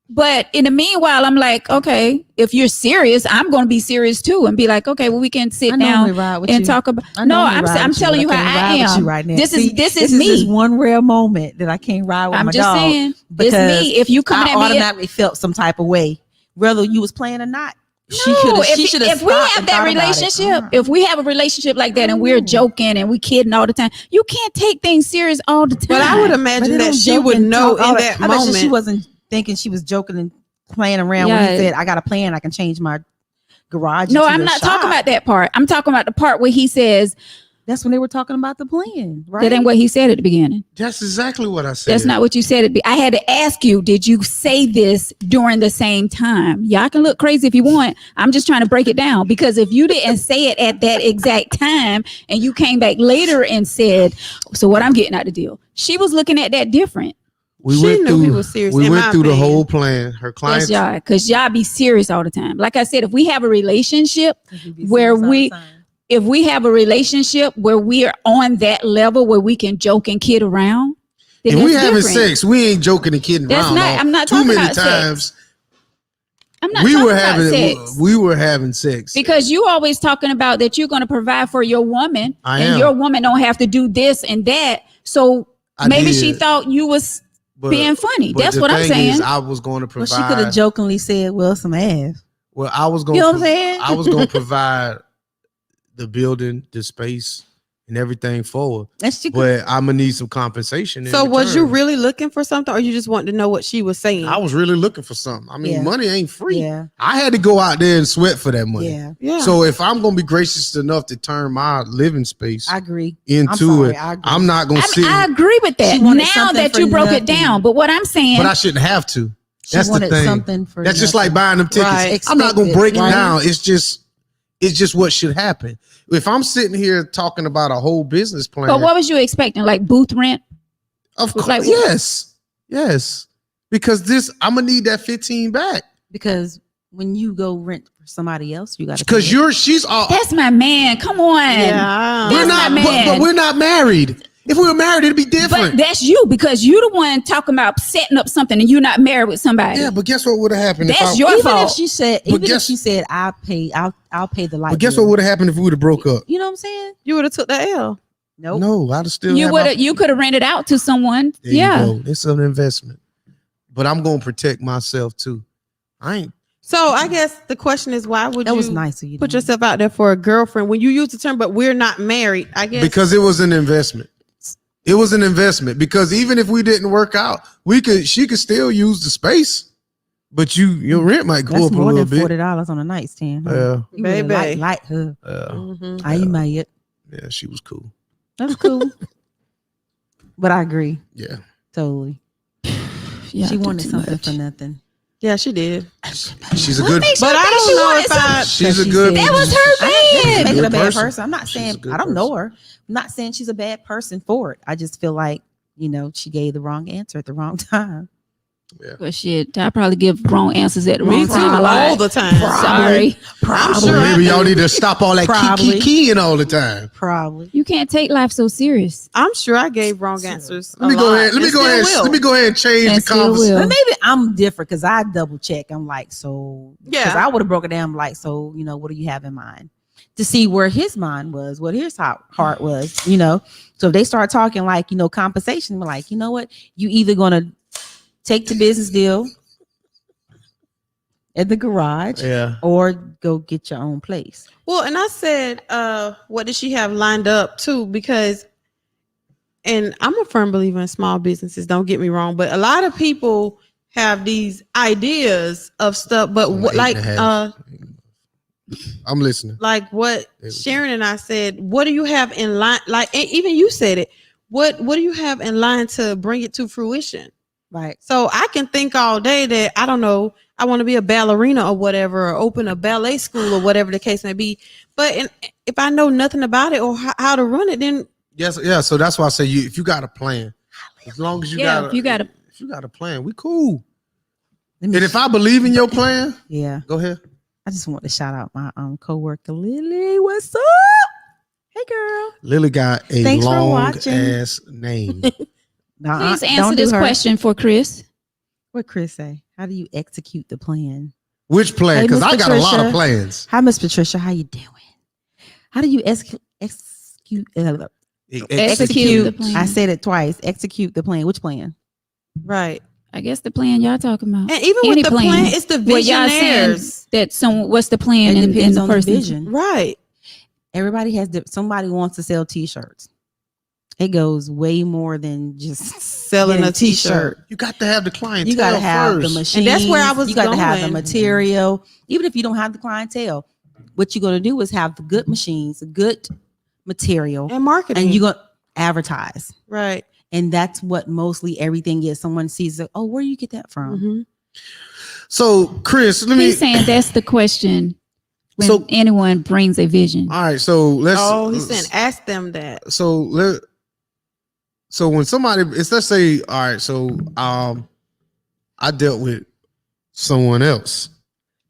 But in the meanwhile, I'm like, okay, if you're serious, I'm gonna be serious too, and be like, okay, well, we can sit I normally down ride with and you. talk about. I No, normally I'm ride I'm with you, telling you but how can't I ride with am. you right now. This See, is this is This me. one rare moment that I can't ride with I'm my just dog. saying, it's because me. If you coming I at me, automatically felt some type of way, whether you was playing or not. no, She should have. if we have that relationship, if we have a relationship like that, and we're joking and we kidding all the time, you can't take things serious all the time. But I would imagine that she would know in that I bet you she moment. wasn't thinking she was joking and playing around when Yeah. he said, "I got a plan. I can change my garage." No, into I'm your not shop." talking about that part. I'm talking about the part where he says That's when they were talking about the plan, right? that ain't what he said at the beginning. That's exactly what I said. That's not what you said. I had to ask you, did you say this during the same time? Y'all can look crazy if you want. I'm just trying to break it down, because if you didn't say it at that exact time and you came back later and said, so what I'm getting out the deal, she was looking at that different. We She went knew through. he was serious, We in went my through the opinion. whole plan. Her clients. That's y'all, because y'all be serious all the time. Like I said, if we have a relationship where if we have a relationship where we are on that level where we can joke and kid around, then If we that's having different. sex, we ain't joking and kidding That's around. not- I'm not too talking many about sex. times. I'm not We talking were about having. sex. We were having sex Because you always talking about that you're going to provide for your woman, I and am. your woman don't have to do this and that. So I maybe did, she thought you was but- being funny. but That's the what I'm thing saying. is, I was going to Well, provide. she could have jokingly said, "Well, some ass." Well, I was going. You know what I'm saying? I was going to provide the building, the space, and everything forward. And she could. But I'm gonna need some compensation. in So was you return. really looking for something, or you just wanted to know what she was saying? I was really looking for something. I mean, Yeah. money ain't free. Yeah, I had to go out there and sweat for that money. yeah. yeah. So if I'm gonna be gracious enough to turn my living space I agree. into sorry, it, I agree. I'm not gonna sit. I agree with that. She wanted Now something that for you broke nothing. it down, but what I'm saying, but I shouldn't have to. She That's the wanted thing. something for That's just nothing. like buying them tickets. Right. I'm not gonna Expected, break it right? down. It's just what should happen. If I'm sitting here talking about a whole business plan, but what was you expecting? Like booth rent? of course, like- yes, because this I'm gonna need that 15 back because when you go rent for somebody else, you got to because she's all. That's my man. Come on. yeah. We're That's not, my man. but we're not married. If we were married, it'd be But different. that's you, because you the one talking about setting up something and you're not married with somebody. Yeah, but guess what would have happened? That's if your I, even fault. if she said, But even if guess- she said, I'll pay the light. But guess bill. what would have happened if we would have broke up? You know what I'm saying? You would have took that L. Nope. No, I'd have still. You had would my- have. You could have rented out to someone. There Yeah. you go. It's an investment, but I'm gonna protect myself too. I ain't. So I guess the question is, why would That you was nice of you. put to yourself out there for a girlfriend when you use the term, but we're not married? I guess Because it was an investment. It was an investment because even if we didn't work out, she could still use the space, but your rent might go That's up a more little than bit. $40 on a nightstand. Huh? Yeah, You really Baby. like her. Mhm. I mad. yeah, she was cool. That's cool. But I agree. Yeah, Totally. Yeah, She I do wanted too something much. for nothing. Yeah, she did. she's a good. But I don't know if I. She's a She good. said- That was her I'm not man. making Good a bad person. person. I'm not She's a saying good I don't know person. her. I'm not saying she's a bad person for it. I just feel like, she gave the wrong answer at the wrong time. But shit, I probably give wrong answers at the Me wrong too, time. a lot. all the time. Sorry. Probably. sure Maybe y'all need to stop all that Probably. keying all the time. Probably. You can't take life so serious. I'm sure I gave wrong answers. Let me go ahead. Let me go ahead and change And the still conversation. will. But maybe I'm different because I double check. I'm like, so because Yeah. I would have broken down like, so what do you have in mind? To see where his mind was, what his heart was, So if they start talking like, compensation, we're like, you know what? You either gonna take the business deal at the garage Yeah. or go get your own place. Well, and I said, what did she have lined up too? Because, and I'm a firm believer in small businesses. Don't get me wrong, but a lot of people have these ideas of stuff. But what, like, I'm listening. like what Sharon and I said, what do you have in line? Like, and even you said it. What do you have in line to bring it to fruition? Right. So I can think all day that I don't know, I want to be a ballerina or whatever, or open a ballet school or whatever the case may be. But if I know nothing about it or how to run it, then Yes, yeah. So that's why I say if you got a plan, as long as you Yeah, got if you got a plan, we cool. Let me- And if I believe in your plan, yeah, go ahead. I just want to shout out my coworker Lily. What's up? Hey, girl. Lily got a Thanks for long watching. ass name. Please Don't answer do this her. question for Chris. What Chris say? How do you execute the plan? Which plan? Hey, Because Miss I got a lot of Patricia. plans. Hi, Miss Patricia. How you doing? How do you execute? Execute the plan. I said it twice. Execute the plan. Which plan? right. I guess the plan y'all talking about. And even Any with the plan, it's the What y'all saying visionaries. that what's the plan It in depends the on the person? vision. Right. Everybody has somebody wants to sell T-shirts. It goes way more than just Selling getting a t-shirt. You got to have the clientele You got to have the first. machine. And that's where I was You got to have the going. material. Even if you don't have the clientele, what you're going to do is have the good machines, the good material, And marketing. and you're going to advertise. right. And that's what mostly everything is. Someone sees it. Oh, where do you get that from? Mhm. So, Chris, let me. He's saying that's the question when So- anyone brings a vision. All right, so let's. Oh, he's saying ask them that. So when somebody, let's say, all right, so I dealt with someone else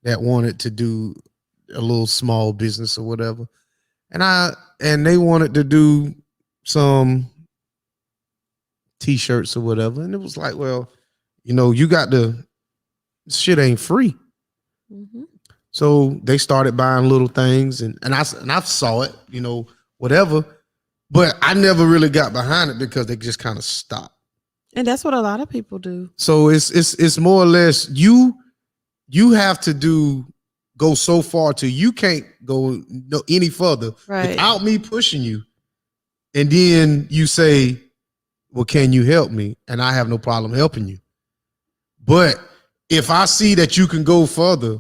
that wanted to do a little small business or whatever, and they wanted to do some t-shirts or whatever, and it was like, well, you got shit ain't free. Mhm. So they started buying little things, and I saw it, whatever, but I never really got behind it because they just kind of stopped. And that's what a lot of people do. So it's more or less you have to go so far till you can't go any further Right. without me pushing you, and then you say, well, can you help me? And I have no problem helping you. But if I see that you can go further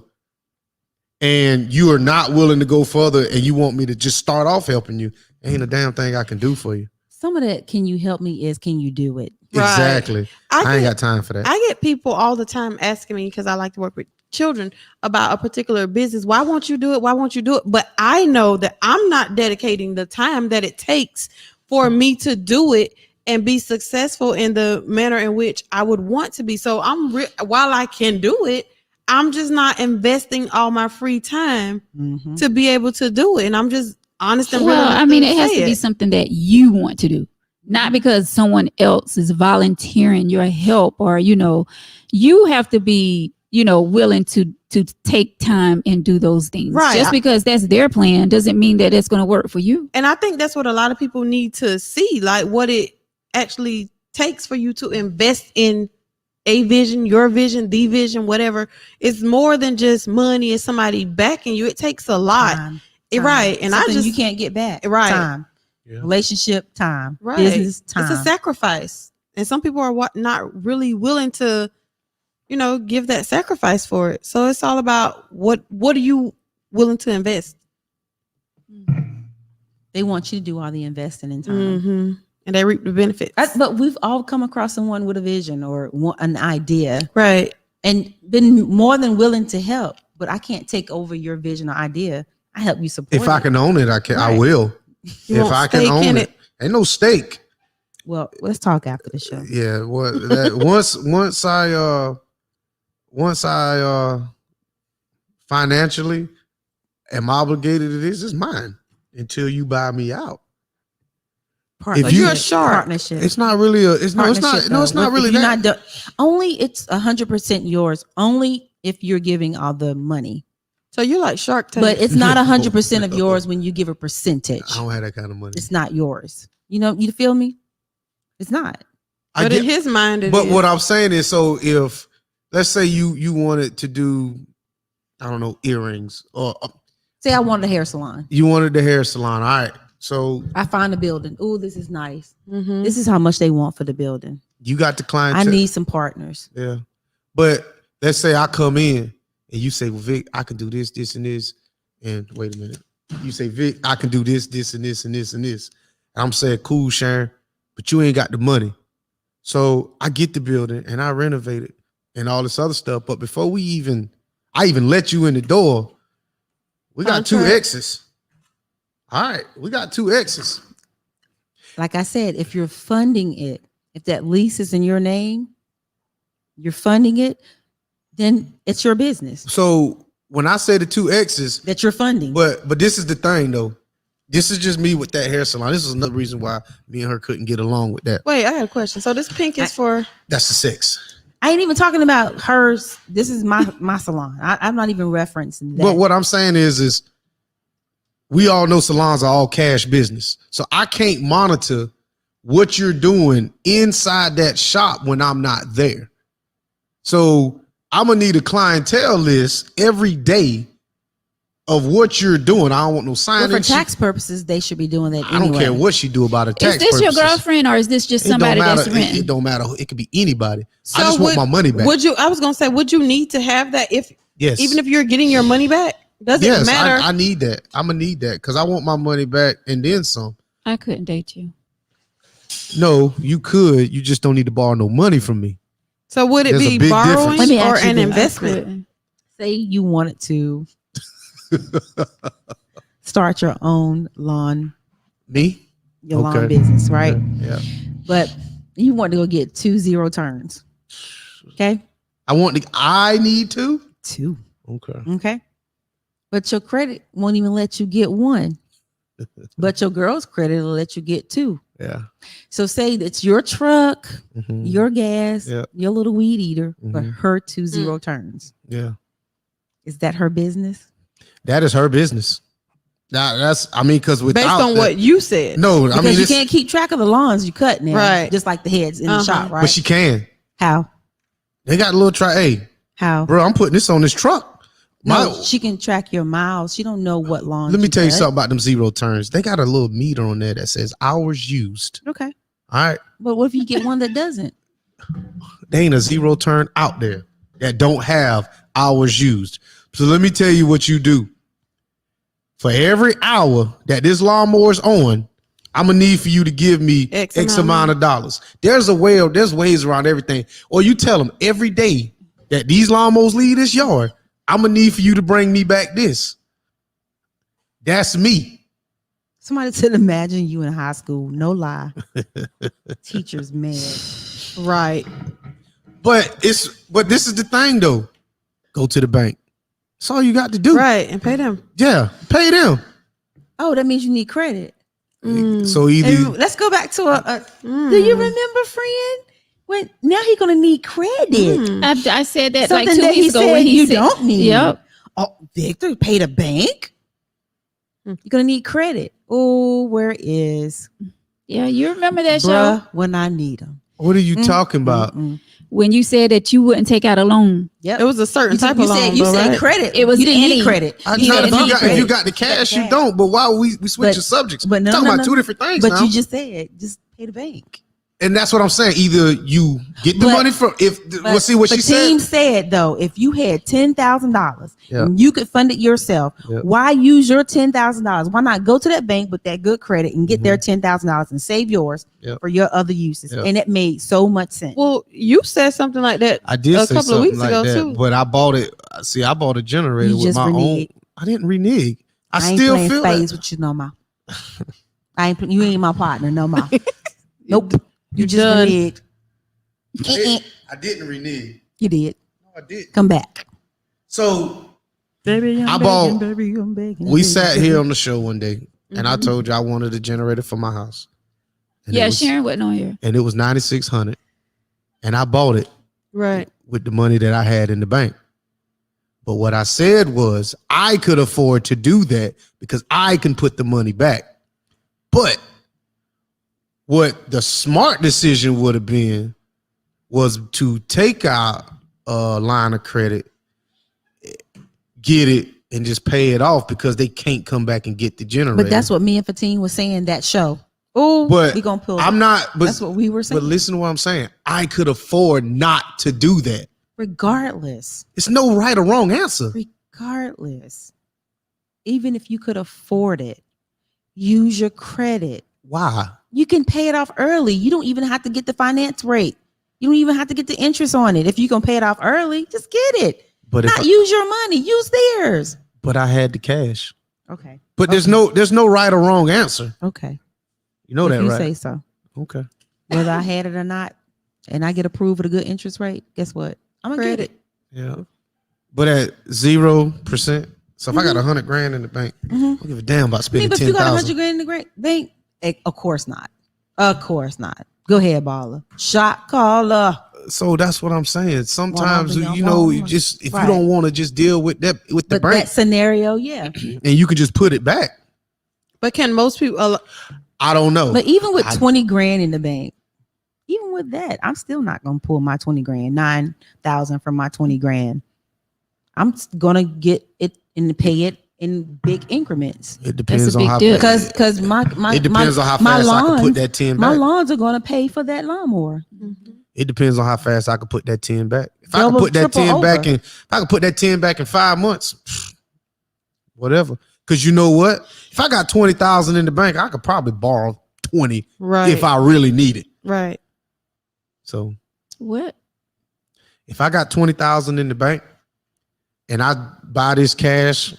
and you are not willing to go further and you want me to just start off helping you, ain't a damn thing I can do for you. Some of that, can you help me, is can you do it? Right. Exactly. I ain't got time for that. I get people all the time asking me, because I like to work with children, about a particular business. Why won't you do it? Why won't you do it? But I know that I'm not dedicating the time that it takes for me to do it and be successful in the manner in which I would want to be. So while I can do it, I'm just not investing all my free time Mhm. to be able to do it. And I'm just honest and real Well, enough I mean, it has say to be it. something that you want to do, not because someone else is volunteering your help, or you have to be willing to take time and do those things. Right. Just because that's their plan doesn't mean that it's going to work for you. And I think that's what a lot of people need to see, like what it actually takes for you to invest in a vision, your vision, the vision, whatever. It's more than just money. It's somebody backing you. It takes a lot. Time. Right. And Something I just you can't get back. Right. Time. Yeah. Relationship time, Right. business time. It's a sacrifice. And some people are not really willing to, give that sacrifice for it. So it's all about what are you willing to invest? They want you to do all the investing in time. Mm-hmm. And they reap the benefits. But we've all come across someone with a vision or an idea Right. and been more than willing to help. But I can't take over your vision or idea. I help you support If I can own it, I can. I Right. will. You If want I can steak own in it. Ain't no stake. Well, let's talk after the show. Yeah. What? That, once I financially am obligated to this, it's mine until you buy me out. Partnership. If you- You're a shark. Partnership. It's not really a. It's no. It's not. Partnership, No. It's though. not If really you're that. not only it's 100% yours. Only if you're giving all the money. So you're like Shark Tank. But it's not 100% of yours when you give a percentage. I don't have that kind of money. It's not yours. You feel me? It's not. I but get, in his mind, but is. what I'm saying is, so if let's say you wanted to do, I don't know, earrings, or Say I wanted a hair salon. you wanted the hair salon. All right. So I find a building. Oh, this is nice. Mhm. This is how much they want for the building. you got the client. I need some partners. Yeah. But let's say I come in and you say, well, Vic, I can do this, this, and this. And wait a minute. You say, Vic, I can do this, this, and this, and this, and this. And I'm saying, cool, Sharon, but you ain't got the money. So I get the building and I renovate it and all this other stuff. But before I even let you in the door, we got two Contract. X's. All right. We got two X's. Like I said, if you're funding it, if that lease is in your name, you're funding it, then it's your business So when I say the two X's, that you're funding. but this is the thing though. This is just me with that hair salon. This is another reason why me and her couldn't get along with that. Wait, I had a question. So this pink is for That's the sex. I ain't even talking about hers. This is my salon. I'm not even referencing that. But what I'm saying is we all know salons are all cash business. So I can't monitor what you're doing inside that shop when I'm not there. So I'm gonna need a clientele list every day of what you're doing. I don't want no But sign. for tax purposes, they should be doing that I don't anyway. care what she do about it. Is Tax this your purposes. girlfriend or is this just It don't somebody matter. that's renting? It don't matter. It could be anybody. So I just want my money back. I was gonna say, would you need to have that Yes. even if you're getting your money back? Does it Yes, matter? I need that. I'm gonna need that because I want my money back and then some. I couldn't date you. No, you could. You just don't need to borrow no money from me. So would it There's a be big borrowing difference. Let me or ask you an this. investment? Say you wanted to start your own lawn Me? lawn Okay. business, right? Yeah. But you want to go get 2 0 turns. Okay. I need to. 2. Okay. Okay. But your credit won't even let you get 1. But your girl's credit will let you get 2. Yeah. So say it's your truck, Mhm. your gas, Yeah. your little weed eater, but Mhm. her 2 0 turns. Yeah. Is that her business? That is her business. That's because Based on what you said. No, Because I mean you it's, can't keep track of the lawns you cut now. Right. Just like the heads in the Uh-huh. shop, right? but she can. How? They got a little try. Hey, How? bro, I'm putting this on this truck. No, she can track your miles. She don't know what lawn. Let me tell you something about them 0 turns. They got a little meter on there that says hours used. Okay. All right. But what if you get one that doesn't? There ain't a 0 turn out there that don't have hours used. So let me tell you what you do. For every hour that this lawnmower's on, I'm gonna need for you to give me X X amount. amount of dollars. There's ways around everything. Or you tell them every day that these lawnmowers leave this yard, I'm gonna need for you to bring me back this. That's me. Somebody said, imagine you in high school. No lie. Teacher's mad. Right. But this is the thing though. Go to the bank. That's all you got to do. Right. And pay them. Yeah, pay them. Oh, that means you need credit. Mm. So either And let's go back to do you remember, friend? When now he's gonna need credit. Mm. I said that Something like 2 that he weeks ago said when he you said, don't need. Yep. Oh, Victor, pay the bank. You're gonna need credit. Oh, where is Yeah, you remember that show? bruh when I need him? what are you talking about? when you said that you wouldn't take out a loan. Yep. It was a certain type you of said, loan. you though, said right? credit. It was you didn't any. need credit. I You know didn't need if credit. you got the cash, you cash. don't. But why we switch But- the subjects? but no, talking no, about no. two different things But now. you just said just pay the bank. And that's what I'm saying. Either you get the But- money from we'll see what but she said. team said though, if you had $10,000 Yeah. and you could fund it yourself, Yeah. why use your $10,000? Why not go to that bank with that good credit and get their $10,000 and save yours Yeah. for your other uses? Yeah. And it made so much sense. Well, you said something like that. I did a say couple of something weeks like ago, that, too. but I bought it. See, I bought a generator You with just my own. reneged. I didn't renege. I ain't still playing feel spades that. with you no more. You ain't my partner no more. Nope. You just done. reneged. I didn't renege. You did. No, I did. Come back. So Baby, I bought- we sat here on the show one day, and I told you I wanted a generator for my house. And it Yeah, was- Sharon wasn't on here. and it was $9,600, and I bought it Right. with the money that I had in the bank. But what I said was I could afford to do that because I can put the money back. But what the smart decision would have been was to take out a line of credit, get it, and just pay it off because they can't come back and get the generator. But that's what me and Fatine was saying that show. Oh, But We gonna pull. I'm not. But, that's what we were saying. but listen to what I'm saying. I could afford not to do that. Regardless, It's no right or wrong answer. regardless, even if you could afford it, use your credit. Why? You can pay it off early. You don't even have to get the finance rate. You don't even have to get the interest on it. If you can pay it off early, just get it. But if Not use your money. Use theirs. but I had the cash. Okay. But there's no right or wrong answer. Okay. You know If that, you right? say so. Okay. Whether I had it or not, and I get approved with a good interest rate, guess what? I'm gonna get Credit. it. Yeah. But at 0%. So if I got $100,000 in the bank, I Mhm. don't give a damn about I mean, spending but if you got 10,000. $100,000 in the bank, of course not. Of course not. Go ahead, baller. Shot caller. So that's what I'm saying. Sometimes Well, you know, well, you just if right. you don't want to just deal with that with the But bank, that scenario, yeah. and you can just put it back. but can most people? I don't know. But even with I- 20 grand in the bank, even with that, I'm still not gonna pull my 20 grand, 9,000 from my 20 grand. I'm gonna get it and pay it in big increments. It depends a on big how deal. Because my it depends on how my fast I can put lawns- that 10 my back. lawns are gonna pay for that lawnmower. It depends on how fast I can put that 10 back. If I can Double, put that 10 triple back over. in, if I can put that 10 back in 5 months, whatever. Because you know what? If I got 20,000 in the bank, I could probably borrow 20 Right. if I really need it. right. So What? if I got 20,000 in the bank and I buy this cash,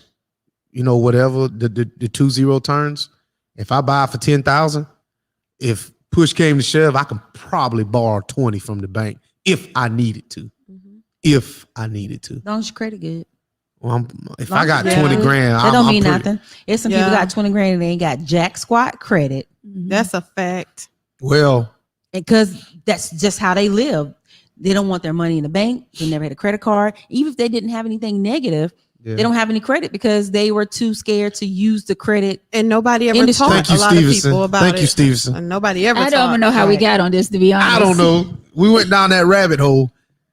you know, whatever the 2-0 turns, if I buy for 10,000, if push came to shove, I can probably borrow 20 from the bank if I needed to. If I needed to. As long as your credit good. Well, if Long I got as- 20 Yeah. grand, That don't mean pretty- nothing. It's some Yeah. people got 20 grand and they ain't got jack squat credit. That's a fact. Well, Because that's just how they live. They don't want their money in the bank. They never had a credit card. Even if they didn't have anything negative, yeah. they don't have any credit because they were too scared to use the credit. And nobody ever Industry. taught Thank you, a lot of Stevenson. people about Thank it. you, Stevenson. And nobody ever I don't taught. even know how we Right. got on this, to be honest. I don't know. We went down that rabbit hole.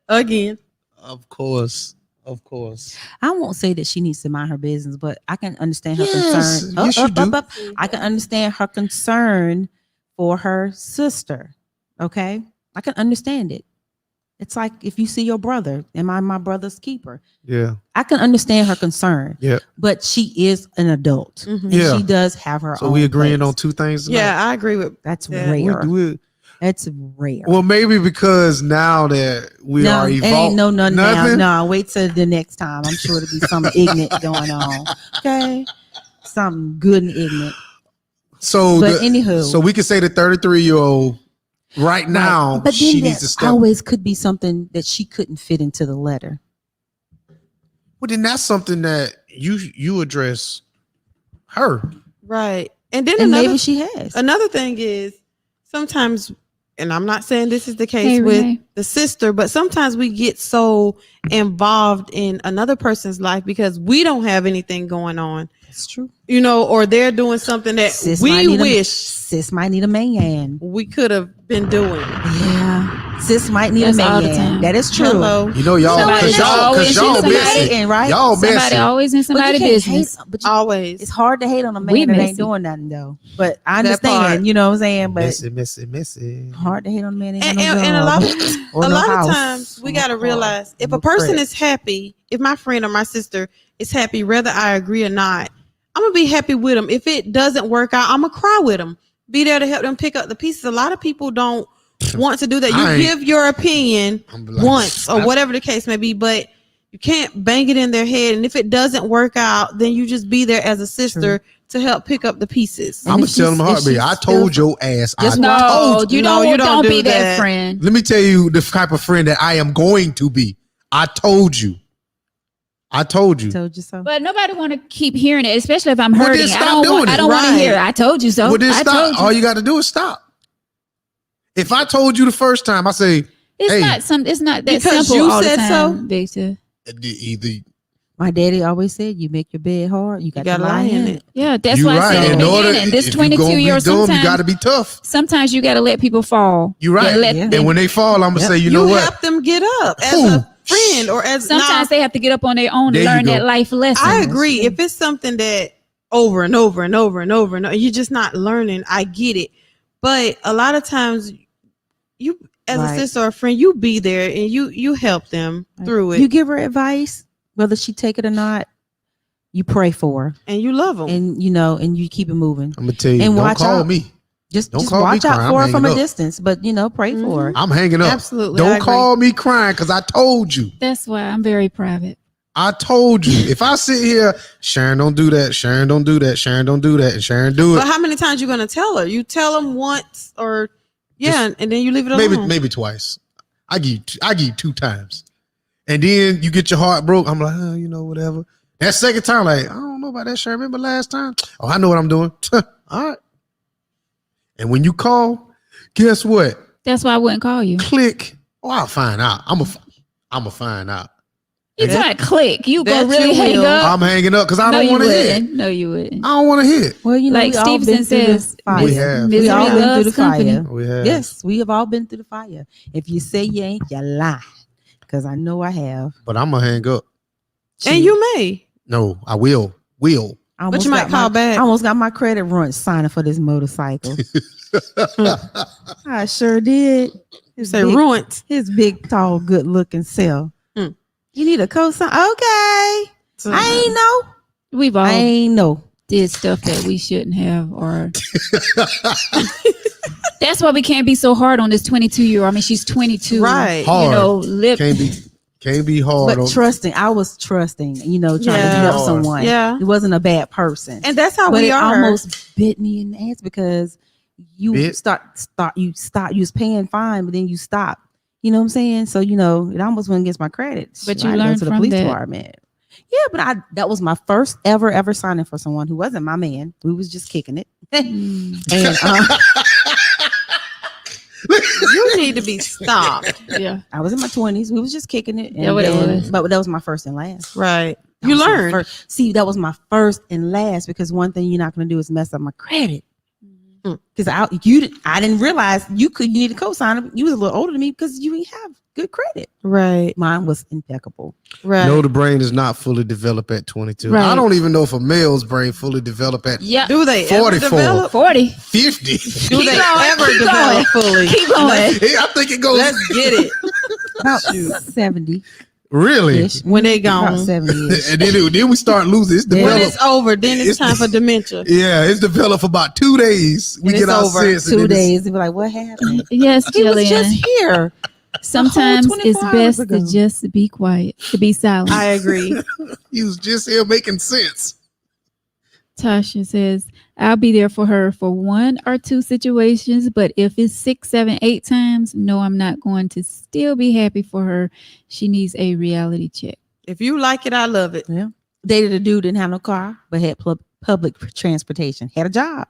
Again. Of course. Of course. I won't say that she needs to mind her business, but I can understand her Yes, concern. yes, you do. I can understand her concern for her sister. Okay. I can understand it. It's like if you see your brother, am I my brother's keeper? Yeah. I can understand her concern. Yeah. But she is an adult. Mhm. And Yeah. she does have her So own. we agreeing place. on two things tonight? Yeah, I agree with. That's Yeah. rare. We- That's rare. well, maybe because now that we no, are ain't evolved. no nothing now. Nothing? No, wait till the next time. I'm sure it'll be something ignorant going on. Okay. Something good and ignorant. So, But anywho. so we can say the 33-year-old right now, But then she that needs to step. always could be something that she couldn't fit into the letter. Well, then that's something that you address her. Right. And then And another maybe she has. another thing is sometimes, and I'm not saying this is the case Hey, with Renee. the sister, but sometimes we get so involved in another person's life because we don't have anything going on, That's true. you know, or they're doing something that Sis might we need a- wish sis might need a man. we could have been doing. Yeah. sis might need That's a all the man. time. That is true. Hello. You know y'all, Somebody cause y'all, always cause y'all do somebody messy. hating, right? Y'all Somebody messy. always in But you somebody's can't business. hate, but Always. it's hard to hate on a We man that messy. ain't doing nothing though. But I That part. understand, you know what I'm saying? But Messy. hard to hate on a man that ain't And, got no and a job lot of or a no lot house of times we or no got to car realize or if no a person credit. is happy, if my friend or my sister is happy, whether I agree or not, I'm gonna be happy with them. If it doesn't work out, I'm gonna cry with them. Be there to help them pick up the pieces. A lot of people don't want to do that. I You ain't- give your opinion I'm like, once or whatever the case may be, but you can't bang it in their head. And if it doesn't work out, then you just be there as a sister to help pick up the pieces. I'm if gonna tell them she's- if heartbeat. she's I told still- your ass. I Just told No, you. you No, don't. you don't Don't do be that that. friend. Let me tell you the type of friend that I am going to be. I told you. I told you. Told you so. But nobody want to keep hearing it, especially if I'm Well, hurting. then I stop don't want. doing I it. don't want to Right. hear it. I told you so. Well, then I stop. told you. All you got to do is stop. If I told you the first time, I say It's hey. not some. It's not that Because simple you all said the so? time, Victor. either My daddy always said, "You make your bed hard, you got to lie in it." Yeah, that's you why I said right. in the In order, beginning. This if you gonna 22 be year dumb, you sometimes got to be tough. sometimes you got to let people fall. You right. And let Yeah. them- And when they fall, I'm gonna Yep. say, you You know what? help them get up as Ooh. a friend or as sometimes they have to get up on their own There to you learn go. that life lesson. I agree. If it's something that over and over and over and over and over, you're just not learning, I get it. But a lot of times, you as Right. a sister or a friend, you be there and you help them through it, You give her advice, whether she take it or not. You pray for her, and you love them. and and you keep it moving. I'm gonna tell you. And Don't watch call out. me. Just Don't call me watch out crying. for I'm her from hanging a up. distance, but pray for her. I'm hanging up. Absolutely, I Don't agree. call me crying because I told you. That's why I'm very private. I told you. If I sit here, Sharon, don't do that. Sharon, don't do that. Sharon, don't do that. And Sharon, do it. But how many times you gonna tell her? You tell them once, or and then you leave it alone. Maybe twice. I give you 2 times, and then you get your heart broke. I'm like, whatever. That second time, like, I don't know about that. Sharon, remember last time? Oh, I know what I'm doing. All right. And when you call, guess what? That's why I wouldn't call you. Click. Oh, I'll find out. I'm a find out. You trying to click? You That gonna really you hang will. up? I'm hanging up because I no, don't you want to hear it. wouldn't. No, you wouldn't. I don't want to hear it. Well, Like we all been Stevenson through the says, fire. We have. We all misery been through loves the company. fire. We have. Yes, we have all been through the fire. If you say you ain't, you lie. Because I know I have. But I'm gonna hang up. and you may, No, I will. I but almost you might got call my- back. I almost got my credit run signing for this motorcycle. I sure did. You say ruined. His big, tall, good looking self. Hmm. You need a cosign? Okay. I ain't know. We've all I ain't know. did stuff that we shouldn't have, or that's why we can't be so hard on this 22-year-old. I mean, she's 22, Right. Hard. Lip. Can't be hard. But trusting, I was trusting, trying to Yeah. help someone. Yeah. It wasn't a bad person. And that's how But we it are. almost bit me in the ass because you Bit? you was paying fine, but then you stop. You know what I'm saying? So it almost went against my credit. But Shit, you I had to go learned to the from police that. department. Yeah, but that was my first ever signing for someone who wasn't my man. We was just kicking it. Mm. And You need to be stopped. Yeah. I was in my 20s. We was just kicking it. And Yeah, what it then- was. But that was my first and last. Right. That You was my learn. first- See, that was my first and last because one thing you're not going to do is mess up my credit. Because I didn't realize you need a co-signer. You was a little older than me because you didn't have good credit. Right. Mine was impeccable. Right. No, the brain is not fully developed at 22. Right. I don't even know if a male's brain fully developed at Yeah. Do they ever 44. develop? 40. 50. Do Keep they going, ever keep develop fully? Keep going. I think it goes. Let's get it. About 70 Really? ish. When they About gone. 70 ish. And then we start losing. It's When When developed. it's over, then it's It's- time for dementia. Yeah, it's developed for about 2 days. We And get it's our over. sense. and 2 then it's- days. They be like, what happened? Yes, He was Jillian. just here. Sometimes whole it's 24 hours best ago. to just be quiet, to be silent. I agree. He was just here making sense. Tasha says, I'll be there for her for 1 or 2 situations, but if it's 6, 7, 8 times, no, I'm not going to still be happy for her. She needs a reality check. If you like it, I love it. Dated a dude, didn't have no car, but had public transportation. Had a job.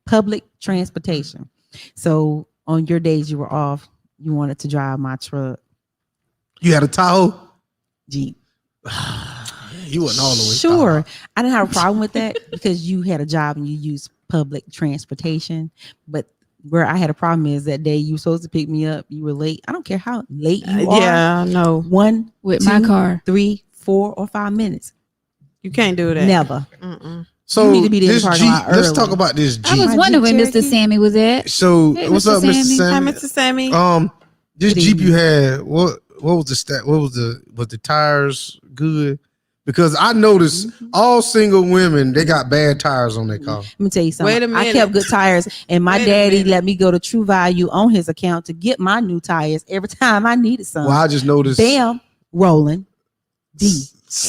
Public transportation. So on your days you were off, you wanted to drive my truck, You had a Tahoe? Jeep. You wasn't all the way. Sure. I didn't have a problem with that because you had a job and you used public transportation. But Where I had a problem is that day you were supposed to pick me up, you were late. I don't care how late you are. Yeah, no, 1, With 2, my car. 3, 4, or 5 minutes. you can't do that. Never. Mm-mm. So You need to be there in this the parking Jeep, lot let's early. talk about this I Jeep. was wondering where Mr. Cherokee. Sammy was at. So Hey, what's Mr. up, Mr. Sammy. Sammy? Hi, Mr. Sammy. This Good Jeep you evening. had, what was the stat? What was the tires good? Because I noticed all single women, they got bad tires on their car. Let me tell you something. Wait a I minute. kept good tires, and my Wait a daddy minute. let me go to True Value on his account to get my new tires every time I needed some. Well, I just noticed. Bam, rolling. D.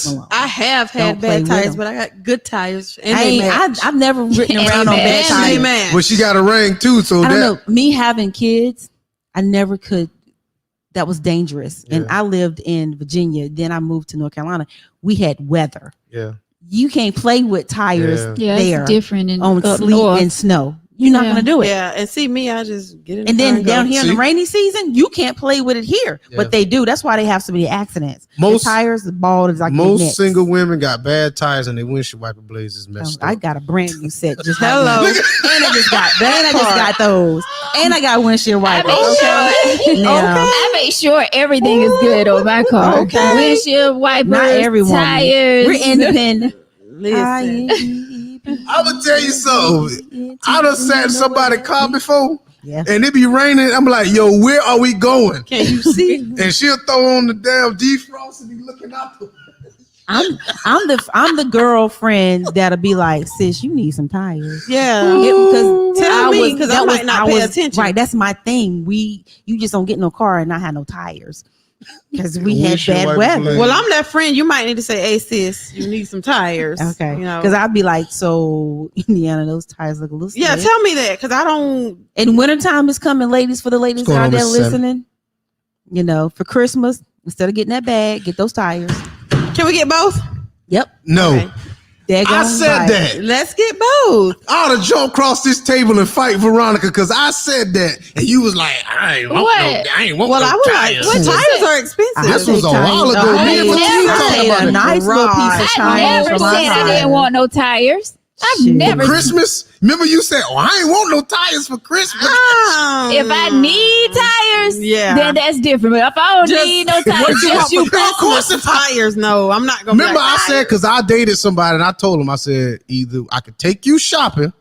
Malone. I have had Don't play bad with tires, them. but I got good tires. And they match. I've never ridden around on Amen. bad And they tires. match. But she got a ring too, so I don't that know. Me having kids, I never could. That was dangerous. And Yeah. I lived in Virginia. Then I moved to North Carolina. We had weather. yeah. You can't play with tires Yeah, there it's different in on up sleet north. and snow. You're not Yeah. gonna do it. Yeah, and see me, I just get in the And car then and go. down here in See? the rainy season, you can't play with it here, Yeah. but they do. That's why they have so many accidents. Most- the tires, the ball is like their Most necks. single women got bad tires and their windshield wiper blades is messed I up. got a brand new set. Just Hello. like that. And I just got that. And I just got those. And I got windshield I wipers. make sure, Now, I make sure everything is good on my car. Okay. Windshield wipers, not every woman. tires. We're independent. Listen, I'm gonna tell you something. I done sat in somebody's car before Yeah. and it be raining. I'm like, yo, where are we going? can you see? And she'll throw on the damn defrost and be looking out the I'm the girlfriend that'll be like, sis, you need some tires. Yeah, Because tell me, 'cause I might not pay attention. Right, that's my thing. You just don't get in no car and not have no tires because we had Windshield bad wiper weather. blade. Well, I'm that friend. You might need to say, "Hey, sis, you need some tires." Okay, you know. because I'd be like, so Indiana, those tires look a little. Yeah, slick. tell me that because I don't. And wintertime is coming, ladies. For the ladies going out on there with 7? listening, you know, for Christmas, instead of getting that bag, get those tires. Can we get both? Yep, No. Okay. daggone I said right. that. Let's get both. I ought to jump across this table and fight Veronica because I said that. And you was like, I ain't want What? no, I ain't want Well, no I was like, tires. what What you tires said? are expensive? This was a Tires. while ago. I Me and Matisse never talked said about a it. nice little piece of I China never for my said I tires. didn't want no tires. I've Shit. never. Christmas? Remember you said, oh, I ain't want no tires for Christmas. If I need tires, Yeah. then that's different. But if I don't Just- need no what tires, you just want you. for Of course, Christmas? Tires? No, I'm not gonna. be Remember like, I said, because I dated somebody and I told him, I said, either I could take you shopping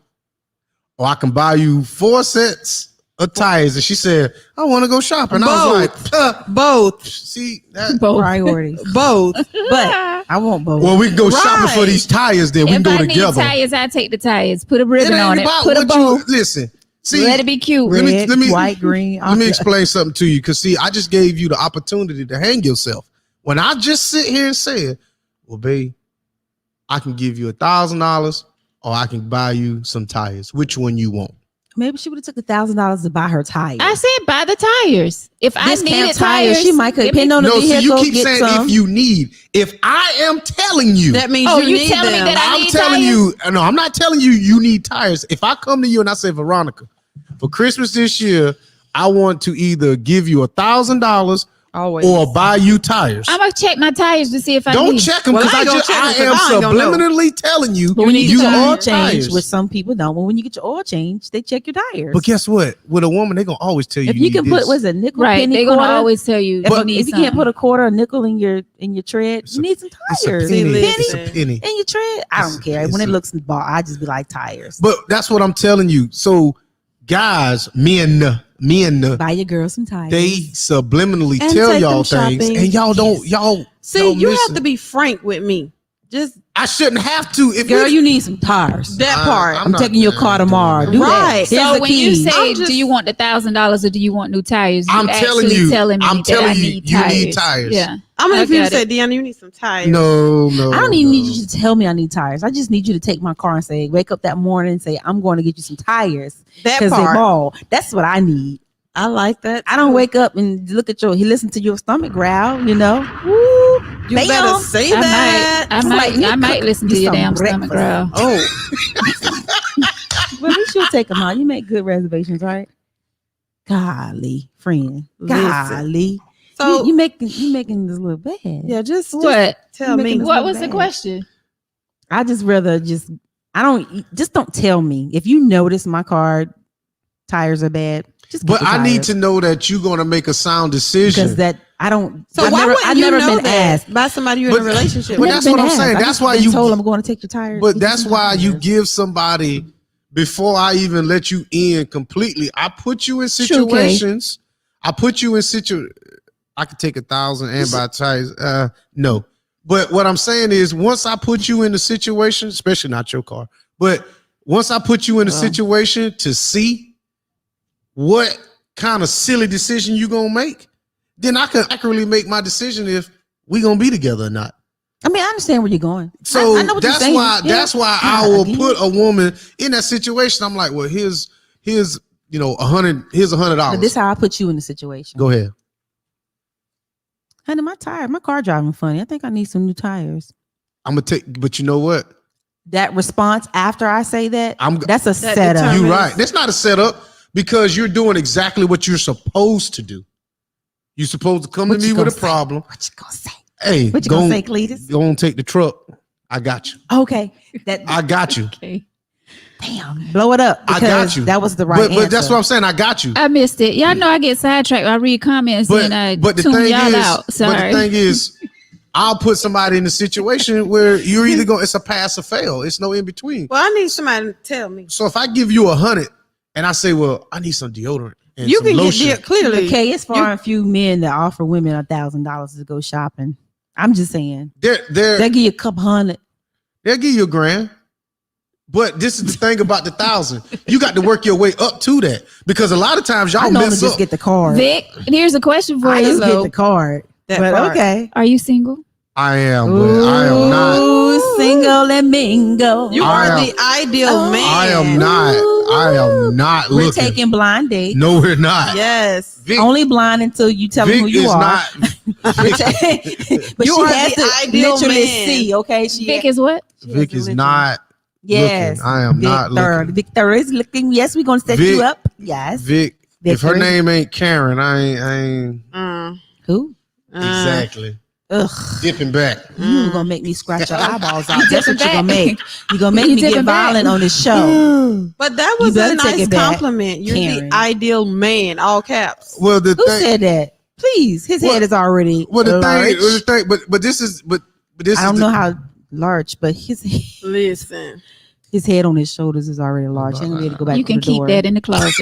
or I can buy you 4 sets of tires. And she said, I want to go shopping. I was Both. like, both, see that? Both. Priorities, both. but I want both. Well, we can go shopping for Right. these tires then. We can If go I need together. tires, I take the tires. Put a It ribbon ain't on it. about Put a what bow. you listen. See, Let it be cute. Let me- Red, white, green. let me explain something to you. Because see, I just gave you the opportunity to hang yourself. When I just sit here and say, well, babe, I can give you $1,000 or I can buy you some tires. Which one you want? Maybe she would have took $1,000 to buy her tires. I said buy the tires. If I Discount needed tires, tires, she might could give me- depend on the No, see, vehicle. you keep get saying some. if you need. If I am telling you, That means Oh, you you need telling me them. that I I'm need telling tires? you, no, I'm not telling you you need tires. If I come to you and I say, Veronica, for Christmas this year, I want to either give you $1,000 Always. or buy you tires. I'm gonna check my tires to see if I Don't need. check them Well, because I ain't gonna check 'em I 'cause am I ain't gonna know. subliminally telling you But when you you get your oil need change, tires. which some people don't, but when you get your oil change, they check your tires. But guess what? With a woman, they're gonna always tell you. if you can need put this. what's a nickel, Right, penny, they're gonna quarter, always tell you. if, you need if you can't something. put a quarter, a nickel in your tread, It's you a- need some it's a tires. penny. See, It's a listen. penny. In your tread, I don't care. it's When it a- looks ball, I just be like tires. But that's what I'm telling you. So, guys, men, Buy your girl some tires. they subliminally And tell take y'all them things, shopping. and y'all don't. Y'all See, y'all you missing. have to be frank with me. Just I shouldn't have to. If girl, we- you need some tires. that part. I'm I'm not- taking your car tomorrow. doing Do Right. that. Here's So the when you keys. say, I'm just- "Do you want the $1,000 or do you want new tires?" You I'm telling actually you, telling me I'm that telling I you, need you tires. need tires. Yeah, I mean, I if you got said, Deanna, you need some tires. No. I don't even need you to tell me I need tires. I just need you to take my car and say, wake up that morning and say, I'm going to get you some tires that because they part. ball. That's what I need. I like that. I don't too. wake up and look at he listen to your stomach growl, you know. Woo, You bam. better say that. I I'm like, might, I you might cook listen me to your some damn stomach breakfast. growl. Oh, Well, we should take them out. You make good reservations, right? Golly, friend. Listen. Golly. so you making this look bad. yeah, just What? tell me. making What look was the bad. question? I just rather just don't tell me. If you notice my card, tires are bad. Just But I need to know that you're gonna make a sound decision. because that I don't. So I've why never, wouldn't I've you never know been that asked. by somebody you're in a But- relationship but with? that's Never what been I'm saying. asked. I That's just why been you- told I'm going to take your tires. But Get that's some why you tires. give somebody before I even let you in completely. I put you in True, Kay. situations. I put you in I could take 1,000 and buy tires. No, but what I'm saying is, once I put you in a situation, especially not your car, but once I put you in a situation to see what kind of silly decision you gonna make, then I can accurately make my decision if we gonna be together or not. I mean, I understand where you're going. So I know what you're that's saying. why Yeah. that's why God, I will again. put a woman in that situation. I'm like, well, here's $100. Here's But $100. this how I put you in the situation. Go ahead. Honey, my car driving funny. I think I need some new tires. I'm gonna take, but you know what? That response after I say that, that's a That setup. determines- You're right. That's not a setup because you're doing exactly what you're supposed to do. You're supposed to come What to you me with a gonna say? problem. What you gonna say? Hey, What you go gonna on, say, Cletus? go on, take the truck. I got you. Okay, that I got you. Okay. damn, blow it up. I Because got you. That was the right But that's answer. what I'm saying. I got you. I missed it. Y'all know I get sidetracked. I read comments and I But the tune thing y'all is, out. but Sorry. the thing is, I'll put somebody in a situation where you're either going. It's a pass or fail. It's no in between. Well, I need somebody to tell me. So if I give you 100 and I say, well, I need some deodorant and You some can lotion, get clearly. Okay, it's far and few men that offer women $1,000 to go shopping. I'm just saying they're they give you a couple hundred. they'll give you $1,000. But this is the thing about the 1,000. You got to work your way up to that because a lot of times I y'all normally mess just up. get the card. Vic, here's a question for I you. just get though. the card. That But part. okay. Are you single? I am, but I am not. Ooh, single and mingle. You I are am- the ideal Oh. man. I am not. I am not We're looking. taking blind dates. No, we're not. Yes. Vic, Only blind until you tell them Vic who you is are. not. but You she are has the to ideal literally man. see. Okay, she Vic is what? Vic is not. yes. looking. I am not looking. Victor is looking. Yes, we're gonna set Vic- you up. Yes. Vic. If her Victor. name ain't Karen, I ain't Who? exactly Ugh. dipping back. You were gonna make me scratch your eyeballs out. That's what dipping you're gonna back. make. You're gonna make You me get dipping back. violent on this show. But that You was a better take nice it back, compliment. You're Karen. the ideal man, all caps. Well, the Who thing. said that? Please, his Well- head is already Well, the large. thing. But this is. But this. I is don't the, know how large, but his Listen. head on his shoulders is already large. He ain't ready to go back You to can the keep door. that in the closet.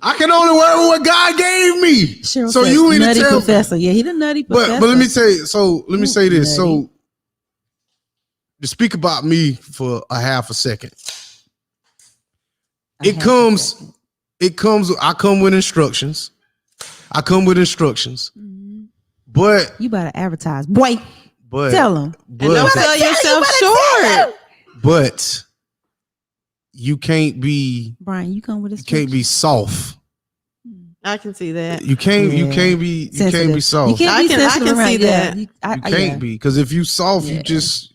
I can only work with what God gave me. Cheryl So says, you mean to nutty tell me? professor? Yeah, he the nutty professor. But let me tell you. So let me say this. Nutty. So to speak about me for a half a second. I It have comes. to say. It comes. I come with instructions. But You better advertise, boy. but Tell him. And don't but sell yourself short. but you can't be Brian, you come with you his. can't be soft. I can see that. You can't Yeah. be sensitive. soft. You can't I be can sensitive around. see Yeah, that. you can't be because if you soft, you Yeah. just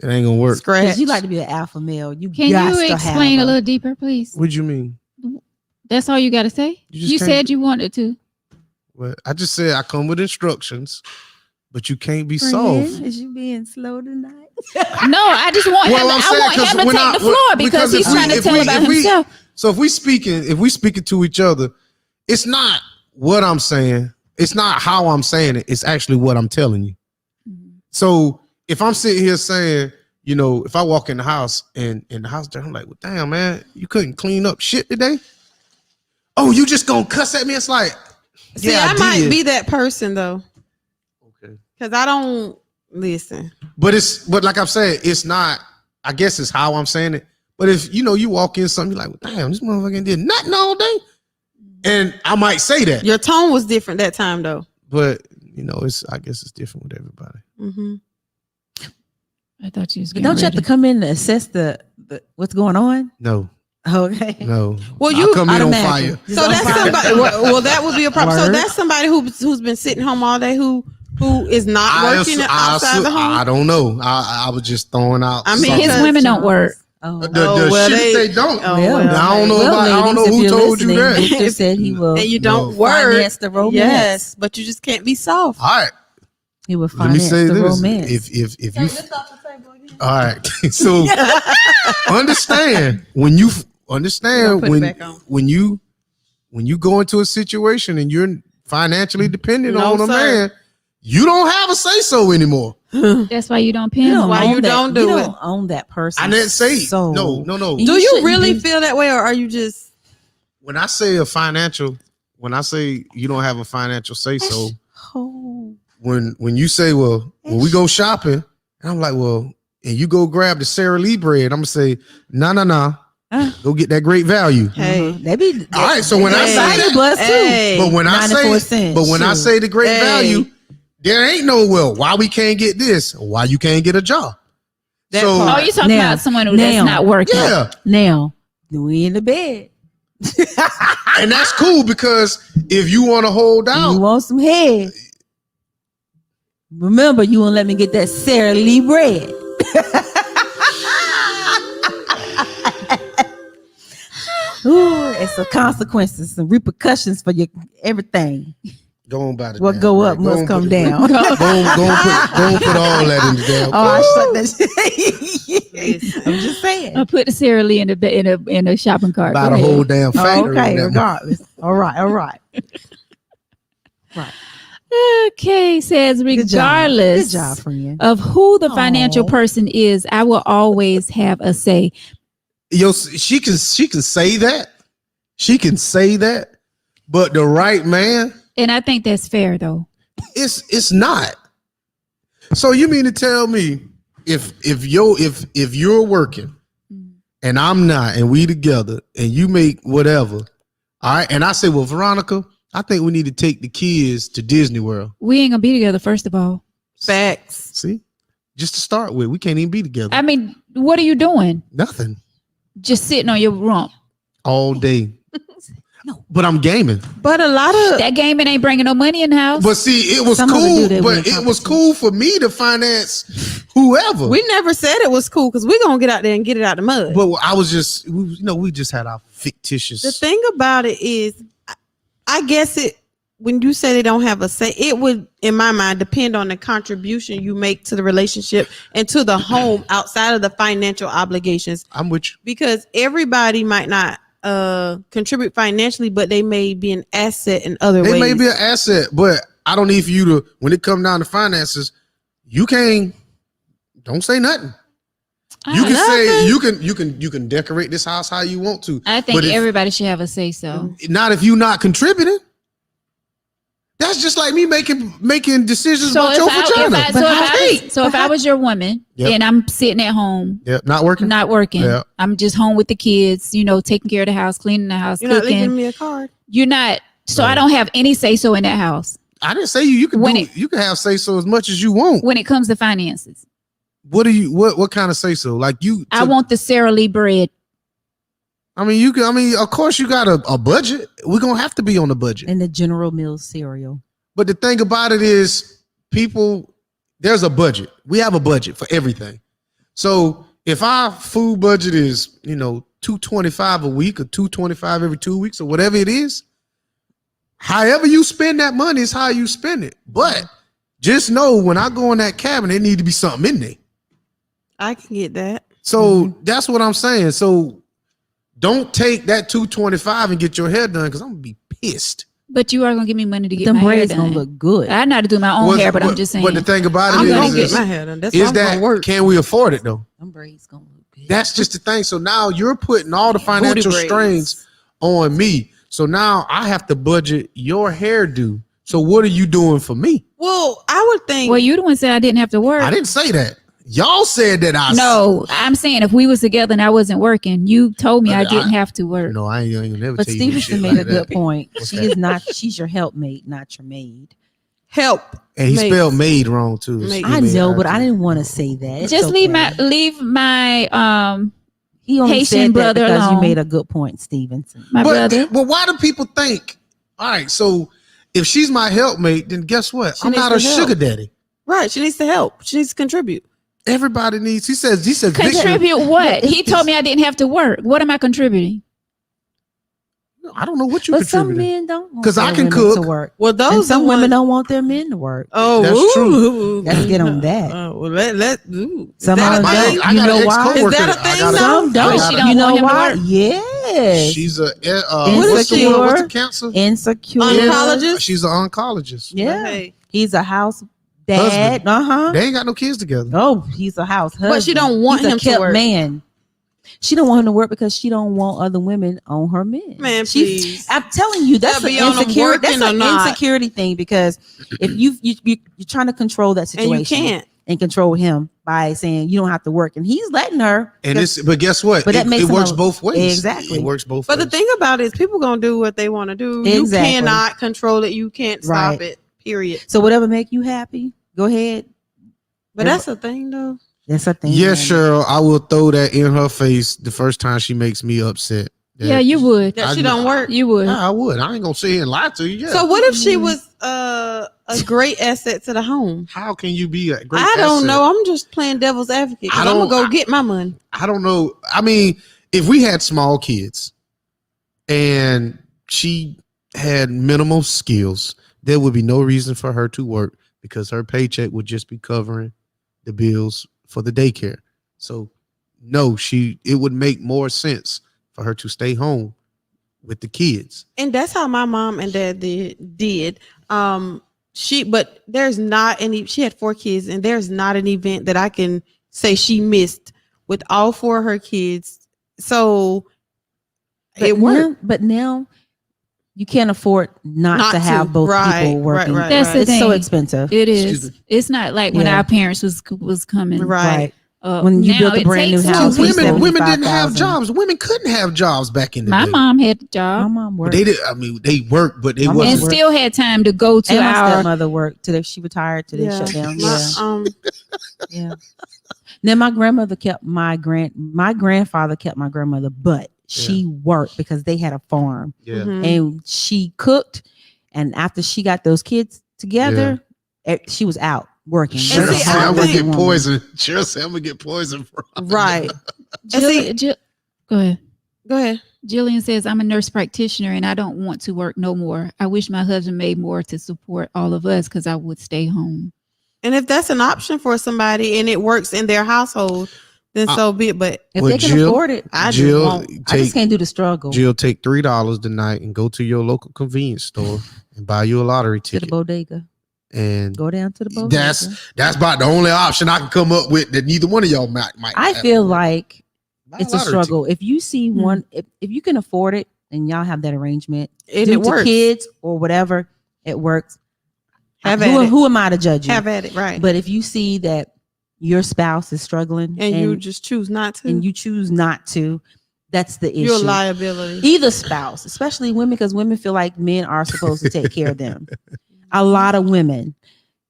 it ain't gonna work. Scratch. Because you like to be an alpha male. You Can got you to explain have a little deeper, please? What you mean? That's all you got to say? You just You can't- said you wanted to. Well, I just said I come with instructions, but you can't be Friend, soft. is you being slow tonight? No, I just want Well, him. I'm I saying, want 'cause him to when take I- the floor because because he's if we- trying to if tell we- about if we- himself. So if we speaking to each other, it's not what I'm saying. It's not how I'm saying it. It's actually what I'm telling you. So if I'm sitting here saying, you know, if I walk in the house and in the house, I'm like, well, damn, man, you couldn't clean up shit today. Oh, you just gonna cuss at me? It's like, See, yeah, I might did. be that person though, Okay. because I don't listen. But like I'm saying, it's not. I guess it's how I'm saying it. But if you know you walk in something, you're like, well, damn, this motherfucker did nothing all day, and I might say that. Your tone was different that time though. But you know, I guess it's different with everybody. Mm-hmm. I thought you was But getting don't you have to ready. come in to assess the what's going on? No, Okay. no. Well, I you come in on automatically. fire. So that's somebody. Well, that would be a problem. So Word. that's somebody who's been sitting home all day who is not working outside the home. I don't know. I was just throwing out. I mean, something. His because- women don't work. Oh. the Oh, well, shit they- they don't. oh, Well, well. I don't know. Well, I don't know ladies, who if you're told you listening, that. Victor said he will And you don't No. work. finance the romance. Yes, but you just can't be soft. All right. He would Let me finance say the this: romance. if you, all right. So understand when you understand Put it back on. when you go into a situation and you're financially dependent No, on a sir. man, you don't have a say so anymore. That's why you don't pin you them. don't why own you that. don't do you it. don't own that person. I didn't say so. no. You Do you shouldn't really be- feel that way, or are you just? When I say you don't have a financial say so, Oh. when you say, well, when we go shopping, and I'm like, well, and you go grab the Sara Lee bread, I'm gonna say, no, go get that great value. Hey, They be All right, so when I Hey. say that, bus too. hey, but when I 94 say, cents, but when I shoot. say the great Hey. value, there ain't no well. Why we can't get this? Why you can't get a job? That So part. Oh, you talking Now- about someone that's now- not working? yeah, Now we in the bed. and that's cool because if you want to hold You out, want some head? Remember, you won't let me get that Sara Lee bread. Ooh, it's the consequences, some repercussions for your everything. go on by the What damn go bread. up must on come put- down. Go on put all that in the damn. Oh, I shut that shit. Listen. I'm just saying. I put the Sara Lee in a shopping cart. Buy Go the ahead. whole damn Oh, factory. okay, in that regardless. All right. Okay, says Good job. regardless Good job, friend. of who the financial Aw. person is, I will always have a say. Yo, she can say that. She can say that, but the right man, And I think that's fair though. it's not. So you mean to tell me if you're working and I'm not, and we together, and you make whatever, all right, and I say, well, Veronica, I think we need to take the kids to Disney World. We ain't gonna be together, first of all. Facts. See, just to start with, we can't even be together. I mean, what are you doing? Nothing Just sitting on your rump. all day. No. But I'm gaming. But a lot of That gaming ain't bringing no money in the house. But see, it was Some of it cool. do that But when it was competition. cool for me to finance whoever. we never said it was cool because we're gonna get out there and get it out the mud. But I was just, we just had our fictitious. The thing about it is, I guess it when you say they don't have a say, it would, in my mind, depend on the contribution you make to the relationship and to the home outside of the financial obligations. I'm with you. Because everybody might not contribute financially, but they may be an asset in other They ways. may be an asset, but I don't need for you to, when it come down to finances, don't say nothing. You can say you can decorate this house how you want to. I think but if- everybody should have a say so. not if you not contributing. That's just like me making decisions So about if your I, vagina. if I was your woman Yep. and I'm sitting at home, Yeah, not working. not working, Yeah. I'm just home with the kids, taking care of the house, cleaning the house, You're not cooking. leaving me a card. You're not. So No. I don't have any say so in that house I didn't say you can When do, you can have say so as much as you want. when it comes to finances. What kind of say so? Like I want the Sara Lee bread. of course you got a budget. We're gonna have to be on the budget. And the General Mills cereal. But the thing about it is, there's a budget. We have a budget for everything. So if our food budget is, $225 a week or $225 every 2 weeks or whatever it is, however you spend that money is how you spend it. But just know when I go in that cabin, there need to be something in there. I can get that. So that's what I'm saying. So don't take that $225 and get your hair done because I'm gonna be pissed. But you are gonna give me money to get Them my hair braids done. gonna look good. I know how to do my own What's- hair, but I'm what- just saying. But the thing about I'm it gonna is, get my hair done. That's why is I'm gonna that work. can we afford it though? Them braids gonna look good. That's just the thing. So now you're putting all the financial Booty strains on me. So now I have to budget your hairdo. So what are you doing for me? Well, I would think. well, you the one said I didn't have to work. I didn't say that. Y'all said that I No, I'm saying if we was together and I wasn't working, you told me I But didn't have to work. No, I ain't never But tell you no Stevenson shit made a like good that. point. What's She that? is not. She's your helpmate, not your maid. help. And he Mates. spelled made wrong too. Mates. I know, but I didn't want to say that. It's Just leave okay. my He only Haitian said that brother because you alone. made a good point, Stevenson. my brother. But why do people think? All right, so if she's my helpmate, then guess what? She I'm needs not a to help. sugar daddy. Right. She needs to help. She needs to contribute. Everybody needs. He says. Victor, Contribute what? He told me I didn't have to work. What am I contributing? I don't know what you But some contributing. men don't want 'Cause their I can women to cook. work. Well, And those some the women ones- don't want their men to work. Oh, That's true. ooh. Let's get on that. Well, let. Ooh. Is Some that of a them thing? don't. I You got know an why? ex-coworker. Is that a I thing, got though? Some don't. She don't You know want him to why? work? Yes. She's a what's the Insecure. one? What's the cancer? Insecure. Oncologist? She's an oncologist. Yeah. Hey. He's a house dad. Husband. Uh-huh. They ain't got no kids together. Oh, he's a house husband. But she don't want He's a him to kept work. man. She don't want him to work because she don't want other women on her men. Man, She's- please. I'm telling you, that's They'll an be on them insecurity. That's working or an not. insecurity thing because if you're trying to control that And situation you can't. and control him by saying you don't have to work, and he's letting her. And but guess what? But that makes it him works a- both ways. Exactly. It works both But ways. the thing about it is people gonna do what they want to do. Exactly. You cannot control it. You can't stop Right. it. Period. So whatever make you happy, go ahead. But that's the thing though. That's a thing. Yes, man. Cheryl, I will throw that in her face the first time she makes me upset. Yeah, you would. That I she know. don't work. You would. Yeah, I would. I ain't gonna sit here and lie to you. Yeah. So what if she was a great asset to the home? How can you be a great I don't asset? know. I'm just playing devil's advocate. 'Cause I I'm gonna don't- go get my money. I don't know. I mean, if we had small kids and she had minimal skills, there would be no reason for her to work because her paycheck would just be covering the bills for the daycare. So no, it would make more sense for her to stay home with the kids. And that's how my mom and dad did. But there's not any. She had 4 kids, and there's not an event that I can say she missed with all 4 of her kids. So it worked. But now you can't afford not to have both Right, people working. right, That's the It's thing. so expensive. It Excuse is. me. It's not like when Yeah. our parents was coming. Right. When you now built a it brand new takes house, two we people. said Women didn't have 75,000. jobs. Women couldn't have jobs back in the My day. mom had a My job mom But worked. they did. I mean, they worked, but they My mom and wasn't. worked. still had time to go to and my our. stepmother worked till she retired till they Yeah. shut down. My, Yeah. Then my grandmother kept my grandfather kept my grandmother, but she worked because they had a farm Yeah. mhm. and she cooked. And after she got those kids together, she was out working. And Cheryl see, said I I'm gonna think- get poisoned. Cheryl said I'm gonna get poisoned from. Right. Go ahead. Go ahead. Jillian says, I'm a nurse practitioner and I don't want to work no more. I wish my husband made more to support all of us because I would stay home. And if that's an option for somebody and it works in their household, then so be it. But If Well, they can Jill- afford it, I just Jill, won't. I just can't do the struggle. Jill, take $3 tonight and go to your local convenience store and buy you a lottery To the ticket. bodega. And Go down to the bodega. that's about the only option I can come up with that neither one of y'all might. I have. feel like Buy it's a lottery struggle. If you see Hmm. one, if you can afford it and y'all have that arrangement, And due it to works. kids or whatever, it works. Have who, at it. who am I to judge you? Have at it. Right. But if you see that your spouse is struggling and you just choose not to. and you choose not to, that's the issue. You're a liability. Either spouse, especially women, because women feel like men are supposed to take care of them. A lot of women,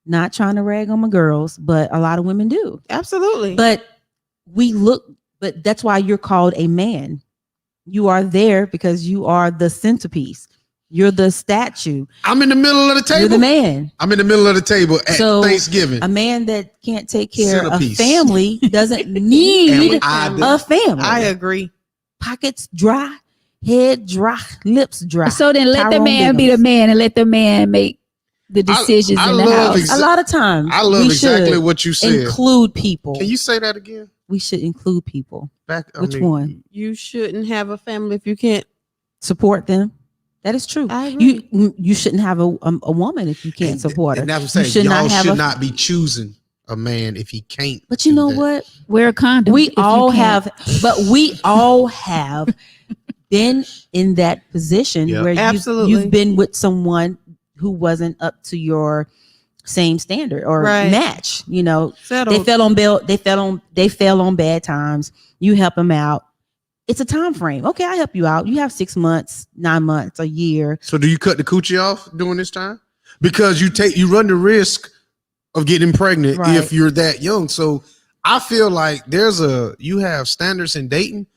not trying to rag on my girls, but a lot of women do. Absolutely. But but that's why you're called a man. You are there because you are the centerpiece. You're the statue. I'm in the middle of the You're table. the man. I'm in the middle of the table at So, Thanksgiving. A man that can't take care Centerpiece. of family doesn't need And I a family. I agree. Pockets dry, head dry, lips dry. So then let the Tyrone man be Biggums. the man and let the man make the decisions I in the love house. ex- A lot of times, I love we exactly should what you said. include people. Can you say that again? We should include people. Which one? You shouldn't have a family if you can't. Support them. That is true. I agree. You shouldn't have a woman if you can't support her. And that's what I'm You saying. should Y'all not have should a- not be choosing a man if he can't. But you do know that. what? Wear a condom. We if you all can't. have been in that position Yep. where Absolutely. you've been with someone who wasn't up to your same standard or Right. match. You know, Settled. they fell on bad times. You help them out. It's a time frame. Okay, I help you out. You have 6 months, 9 months, a year. So do you cut the coochie off during this time? Because you run the risk of getting pregnant Right. if you're that young. So I feel like you have standards in dating.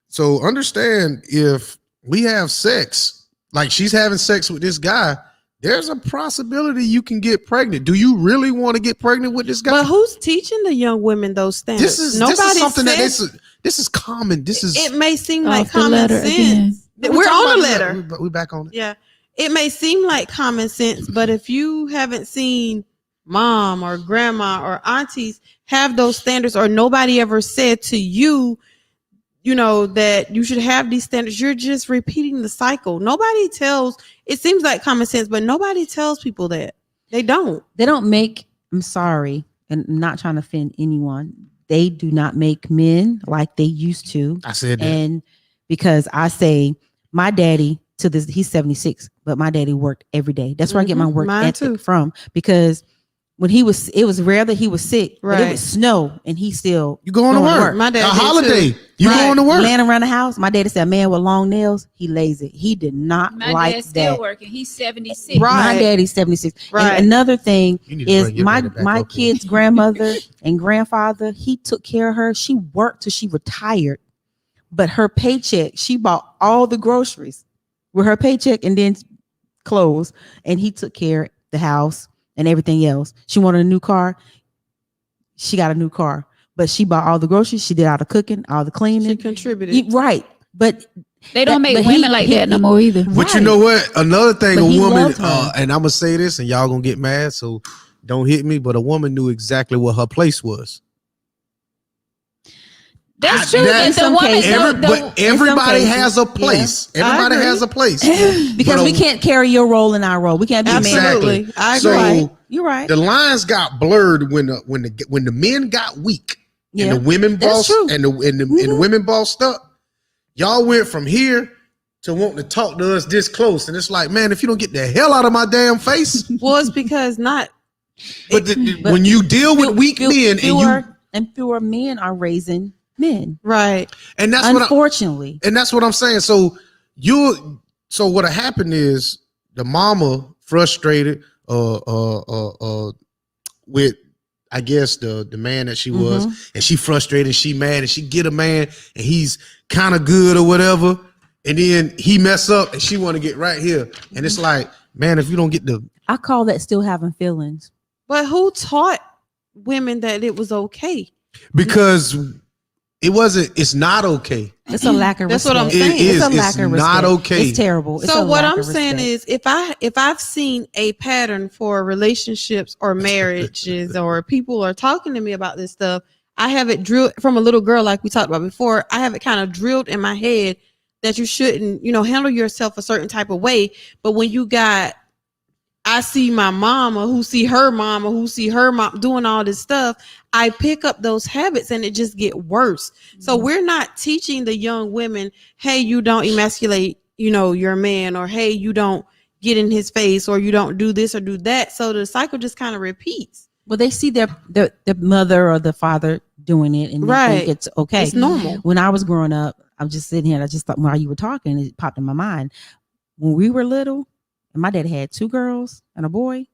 So understand if we have sex, like she's having sex with this guy, there's a possibility you can get pregnant. Do you really want to get pregnant with this guy? But who's teaching the young women those standards? This is something says- this is common. This is It may seem Off like the common letter sense, again. We're on the talking letter. about- We back on it. Yeah. It may seem like common sense, but if you haven't seen mom or grandma or aunties have those standards, or nobody ever said to you, you know, that you should have these standards, you're just repeating the cycle. Nobody tells, it seems like common sense, but nobody tells people that. They don't. They don't make, I'm sorry, and I'm not trying to offend anyone. They do not make men like they used to. I said that. And because I say my daddy to this, he's 76, but my daddy worked every day. That's where I get my Mhm, work mine ethic too. from. Because when he was, it was rare that he was sick, but it Right. would snow and he still You going to going to work. work. My dad A did holiday. too. You Right. going to work. laying around the house. My daddy said, a man with long nails, he lazy. He did not My like dad's still that. working. He's 76. Right. My daddy's 76. Right. And another thing You need to is bring your my daddy back my up here. kid's grandmother and grandfather, he took care of her. She worked till she retired. But her paycheck, she bought all the groceries with her paycheck and then clothes. And he took care of the house and everything else. She wanted a new car. She got a new car. But she bought all the groceries. She did all the cooking, all the She cleaning. contributed. Right. But They don't make but women like that no more either. But you Right. know what? Another thing, But a he woman, loved her. and I'm gonna say this, and y'all gonna get mad, so don't hit me. But a woman knew exactly what her place was. That's true. That- But In the some woman, cases- But everybody cases, has a place. Everybody agree. has a place. because But we can't carry your role in our role. We can't be men. Absolutely. I So agree. You're right. the lines got blurred when the men got weak Yeah. and the women That's bossed true. and the Mhm. women bossed up. Y'all went from here to wanting to talk to us this close, and it's like, man, if you don't get the hell out of my damn face. Well, it's because not. But when you deal with weak men, and fewer men are raising men. Right. and that's what Unfortunately. and that's what I'm saying. So what happened is the mama frustrated with I guess the man that she was, and she frustrated, she mad, and she get a man and he's kind of good or whatever, and then he mess up and she want to get right here, and it's like, man, if you don't get the I call that still having feelings. But who taught women that it was okay? because it's not okay. It's a lack of That's respect. what I'm saying. It is. It's a It's lack of not respect. okay. It's terrible. It's So a what lack I'm of saying respect. is if I've seen a pattern for relationships or marriages or people are talking to me about this stuff, I have it drilled from a little girl, like we talked about before. I have it kind of drilled in my head that you shouldn't, handle yourself a certain type of way. But when I see my mama who see her mama who see her mom doing all this stuff, I pick up those habits and it just get worse. So we're not teaching the young women, hey, you don't emasculate, your man, or hey, you don't get in his face, or you don't do this or do that. So the cycle just kind of repeats. Well, they see their mother or the father doing it, and they Right. think it's okay. It's normal. When I was growing up, I'm just sitting here and I just thought while you were talking, it popped in my mind. When we were little, and my dad had 2 girls and a boy,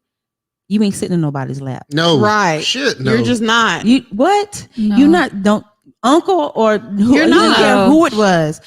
you ain't sitting in nobody's lap. no Right. shit. No, You're just not. You what? No. You not don't uncle or who, You're you don't not. care who it was.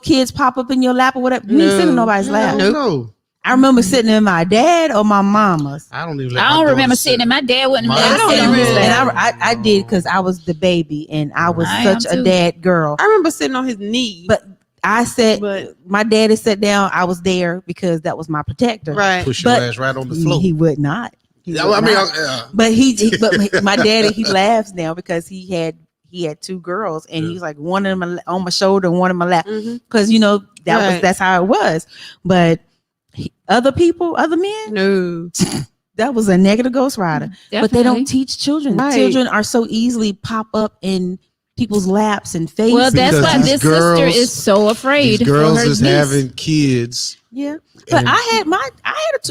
Kids pop up in your lap or whatever. You ain't sitting in No. nobody's lap. no. I remember sitting in my dad or my mama's. I don't even. I don't remember sitting in my dad wouldn't My- let I us don't sit on even- his And lap. I did because I was the baby and I was I am such a too. dad girl. I remember sitting on his knee. But I said, But- my daddy sat down. I was there because that was my protector. right. Push your But ass right on the floor. He would not. He Yeah, would I mean, not. But but my daddy, he laughs now because he had 2 girls and he was like one of them on my shoulder and one in my lap Mhm. because that's how it was. But other men, No. that was a negative ghost rider. But they don't Definitely. teach children. Right. Children are so easily pop up in people's laps and faces. Well, that's Because why these this girls- sister is so afraid. These girls for her is niece. having kids. yeah. But And- I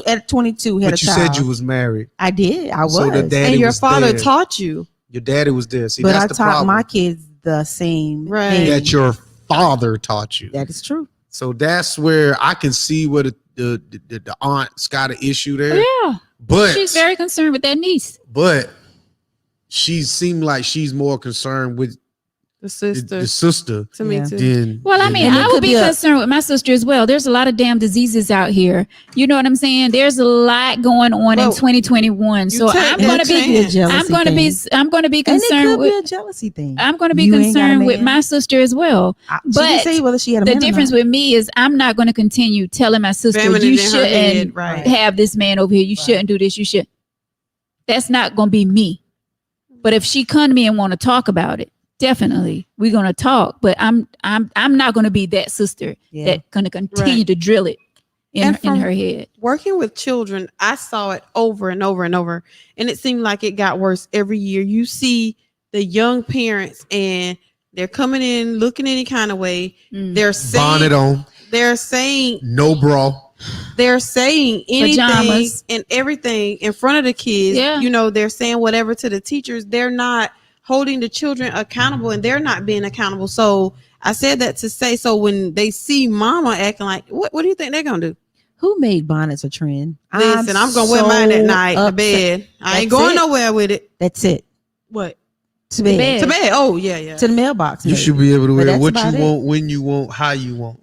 had at 22 had But a you child. said you was married. I did. I was. So the daddy And your was father there. taught you. Your daddy was there. See, but I that's the taught problem. my kids the same Right. thing. That your father taught you. That is true. So that's where I can see where the aunt's got an issue there. Yeah, But she's very concerned with that niece. but she seemed like she's more concerned with The sister. the sister, To me Yeah. too. then Well, I then- mean, And it I could would be be a- concerned with my sister as well. There's a lot of damn diseases out here. You know what I'm saying? There's a lot going on in Well, 2021. So take I'm that gonna chance. be, a jealousy I'm gonna be, thing. I'm gonna be And it concerned could with. be a jealousy thing. I'm gonna be You ain't got a concerned with man. my sister as well. She but didn't say whether she had a The man or difference not. with me is I'm not going to continue telling my sister Feminine you in her head, shouldn't right. have this man over here. You Right. shouldn't do this. You should. That's not going to be me. But if she come to me and want to talk about it, definitely we're going to talk. But I'm not going to be that sister Yeah. that going to continue Right. to drill it And in from- her head. Working with children, I saw it over and over and over, and it seemed like it got worse every year. You see the young parents, and they're coming in looking any kind of way. Mm. They're saying, bonnet on, they're saying, no bra. they're saying anything Pajamas. and everything in front of the kids. Yeah. You know, they're saying whatever to the teachers. They're not holding the children accountable, and they're not being accountable. So I said that to say, so when they see mama acting like, what do you think they're gonna do? Who made bonnets a trend? Listen, I'm gonna wear mine at night to upset. bed. I ain't That's going it. nowhere with it. That's it. What? To bed. bed. To bed. Oh yeah, yeah. To the mailbox. You maybe. should be able to But wear that's what you about it. want, when you want, how you want.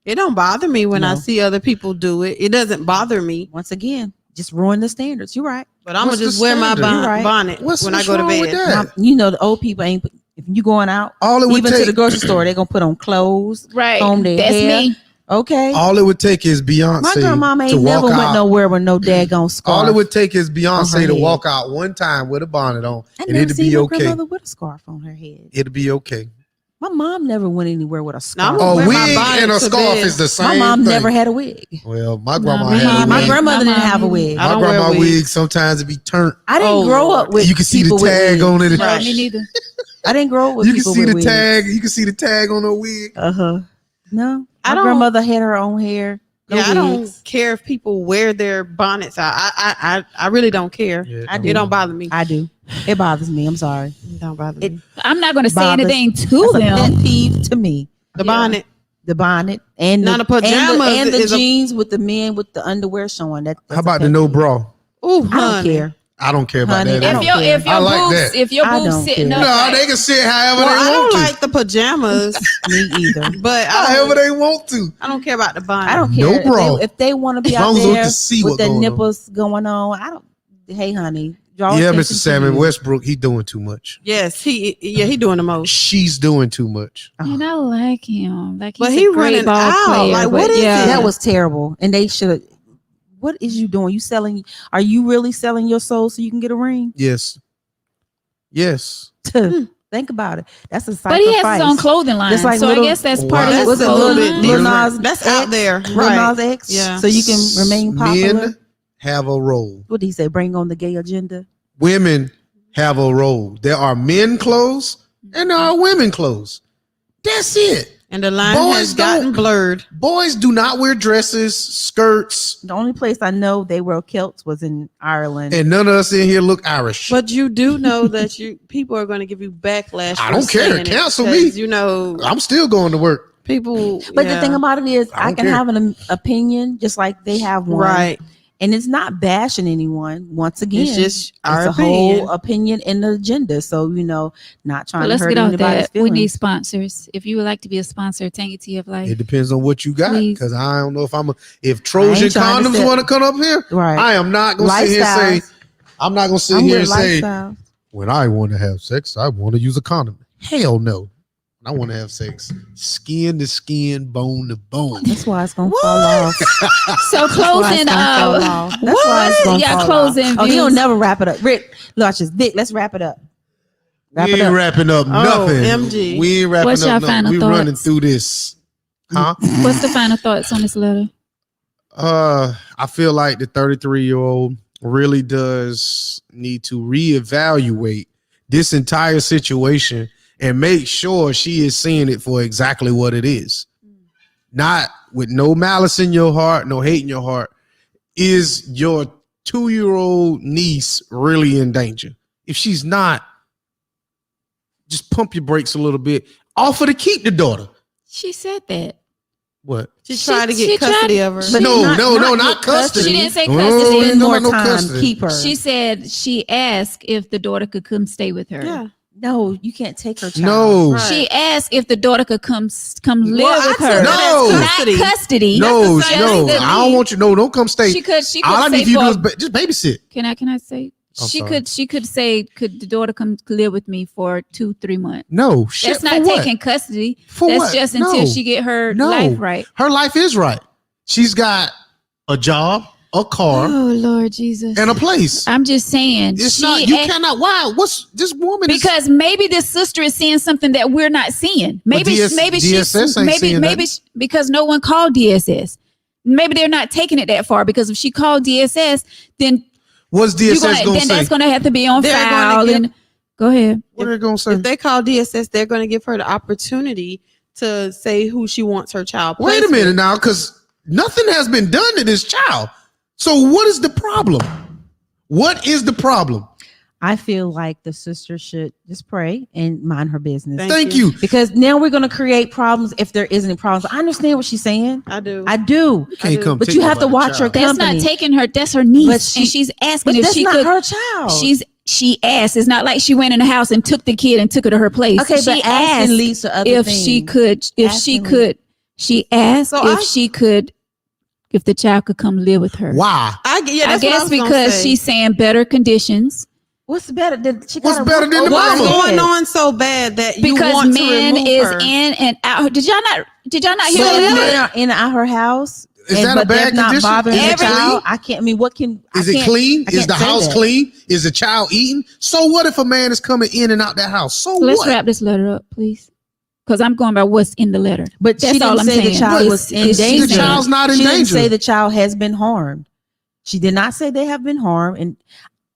It don't bother me when I No. see other people do it. It doesn't bother me. Once again, just ruin the standards. You're right. But I'm What's gonna the just wear my standard? You're right. bonnet What's when I go to wrong with bed. that? You know, the old people ain't. If you going out, All it would even take, to the grocery store, they're gonna put on clothes. Right. Comb their That's hair. me. Okay. all it would take is Beyonce My grandmama to ain't walk never went out. nowhere with no daggone scarf. All it would take is on Beyonce her to head. walk out one time with a bonnet on, I and never it'd seen be my okay. grandmother with a scarf on her head. It'd be okay. My mom never went anywhere with a No, scarf. I'm gonna A wear my wig bonnet and a to scarf bed. is the same my mom thing. never had a wig. Well, my No, grandma my had mom- a My wig. grandmother My didn't have a mom- wig. I My don't wear grandma wigs. wig sometimes it be turned. I didn't Oh, grow Lord. up with You can see the people with tag wigs. on it. No, me neither. I didn't grow up with You can people see with the wigs. tag. You can see the tag on her wig. No, I my don't- grandmother had her own hair. No Yeah, I don't wigs. care if people wear their bonnets. I really don't care. I It do. don't bother me. I do. It bothers me. I'm sorry. It don't bother It- me. I'm not going to say Bothers- anything to That's a them. pet peeve to me. The Yeah. bonnet. The bonnet and Now, the, the pajamas and the is a- jeans with the men with the underwear showing. That's How a about pet the no peeve. bra? Ooh, I don't honey. care. I don't care about Honey, that. I at don't all. care. If your I like boobs, that. if your I boobs don't sitting care. up, No, right, they can sit however Well, they I want don't to. like the pajamas, Me either. but However they want to. I don't care about the bonnet. I don't No care bra. if they want to be As out long as we there can see with what's their going on. nipples going on. I don't. Hey, honey. Draw Yeah, attention Mr. to Salmon you. Westbrook, he doing too much. Yes, he doing the most. She's doing too much. and I like him. Like he's But a he great running ball out. player. Like, but what is yeah, it? That was terrible, and they should. What is you doing? You selling? Are you really selling your soul so you can get a ring? Yes. Yes. Think about it. That's a But sacrifice. he has his own clothing line, Just like so little- I guess that's Wow. part of his That's a clothing little bit line. Lil different. Nas That's X, out there, Lil right? Nas X, Yeah. so you can remain popular. Men have a role. What did he say? Bring on the gay agenda. Women have a role. There are men clothes and there are women clothes. That's it. And the line Boys has gotten don't- blurred. Boys do not wear dresses, skirts, The only place I know they wear kilts was in Ireland. and none of us in here look Irish. But you do know that people are going to give you backlash. I for don't care. saying it, Cancel 'cause, me. You know, I'm still going to work. people. But yeah. the thing about it is, I I don't can care. have an opinion just like they have one, right? and it's not bashing anyone. Once again, It's just our it's a opinion. whole opinion and the agenda. So not trying But to let's hurt get off anybody's that. We need feelings. sponsors. If you would like to be a sponsor, Tangy of Life. It depends on what you got, Please. because I don't know if Trojan trying to condoms set- want to come up here. Right. I am not going to sit here and say. Lifestyles. I'm not going to sit I'm here with and say lifestyles. when I want to have sex, I want to use a condom. Hell no. I want to have sex skin to skin, bone to bone. That's why it's gonna fall off. So That's why it's closing gonna fall up. off. That's why it's gonna Yeah, fall closing off. Oh, he'll views. never wrap it up. Rick, watch this. Vic, let's wrap it up. Wrap We it ain't up. wrapping up Oh, nothing. MG. We ain't wrapping What's your up nothing. final We running thoughts? through this. Huh? What's the final thoughts on this letter? I feel like the 33-year-old really does need to reevaluate this entire situation and make sure she is seeing it for exactly what it is. Not with no malice in your heart, no hate in your heart. Is your 2-year-old niece really in danger? If she's not, just pump your brakes a little bit. Offer to keep the daughter. She said that. What? She tried to she get tried- custody of her. But No, not not get custody. She didn't say Oh, custody. we ain't Spend talking more about no time. custody. Keep her. She said she asked if the daughter could come stay with her. Yeah. No, you can't take her child. No. Right. She asked if the daughter could come live Well, I with took her. that No. as Not custody. custody. No, That's the same no, thing that I don't me- want you. No, don't come stay. She could All I say need you to do for- is just babysit. Can I say I'm she sorry. could say could the daughter come live with me for 2-3 months? No, shit. That's not for what? taking custody. For That's what? just until No. she get her No. life right. Her life is right. She's got a job, a car, Oh Lord Jesus. and a place. I'm just saying It's she not. You act- cannot. Why? What's this woman? because maybe this sister is seeing something that we're not seeing. Maybe maybe DSS she's ain't maybe seeing maybe nothing. because no one called DSS. Maybe they're not taking it that far because if she called DSS, then what's DSS gonna then say? that's going to have to be on They're gonna file. give- And go ahead. What are they gonna say? If they call DSS, they're going to give her the opportunity to say who she wants her child. Wait a placed minute with. now, because nothing has been done to this child. So what is the problem? What is the problem? I feel like the sister should just pray and mind her business. Thank you. Because now we're going to create problems if there isn't problems. I understand what she's saying. I do. I do. You can't do. come. But take you have to nobody's watch her child. That's company. not taking her. That's her niece, But she- and she's asking But if that's she not could. her child. She asked. It's not like she went in the house and took the kid and took her to her place. okay, she but asking asked leads to other if things. she could. If she Asking could. She asked So if she could. If the child could come live with her. Why? I I guess because she's saying better conditions. What's better? She What's got a better roof than the over what's mama? her going head. on so bad that you Because want to men remove is her? in and out. Did y'all not So hear if that? men are in and out her house, Is and- that a but they're bad not condition? bothering Is the it clean? child? I can't. I mean, what can? Is I it can't- clean? I Is can't the say house that. clean? Is the child eating? So what if a man is coming in and out that house? So Let's what? wrap this letter up, please. Because I'm going by what's in the letter. But That's she all didn't I'm say saying. the child It's- was in it's- danger. The child's not in She didn't danger. say the child has been harmed. She did not say they have been harmed. And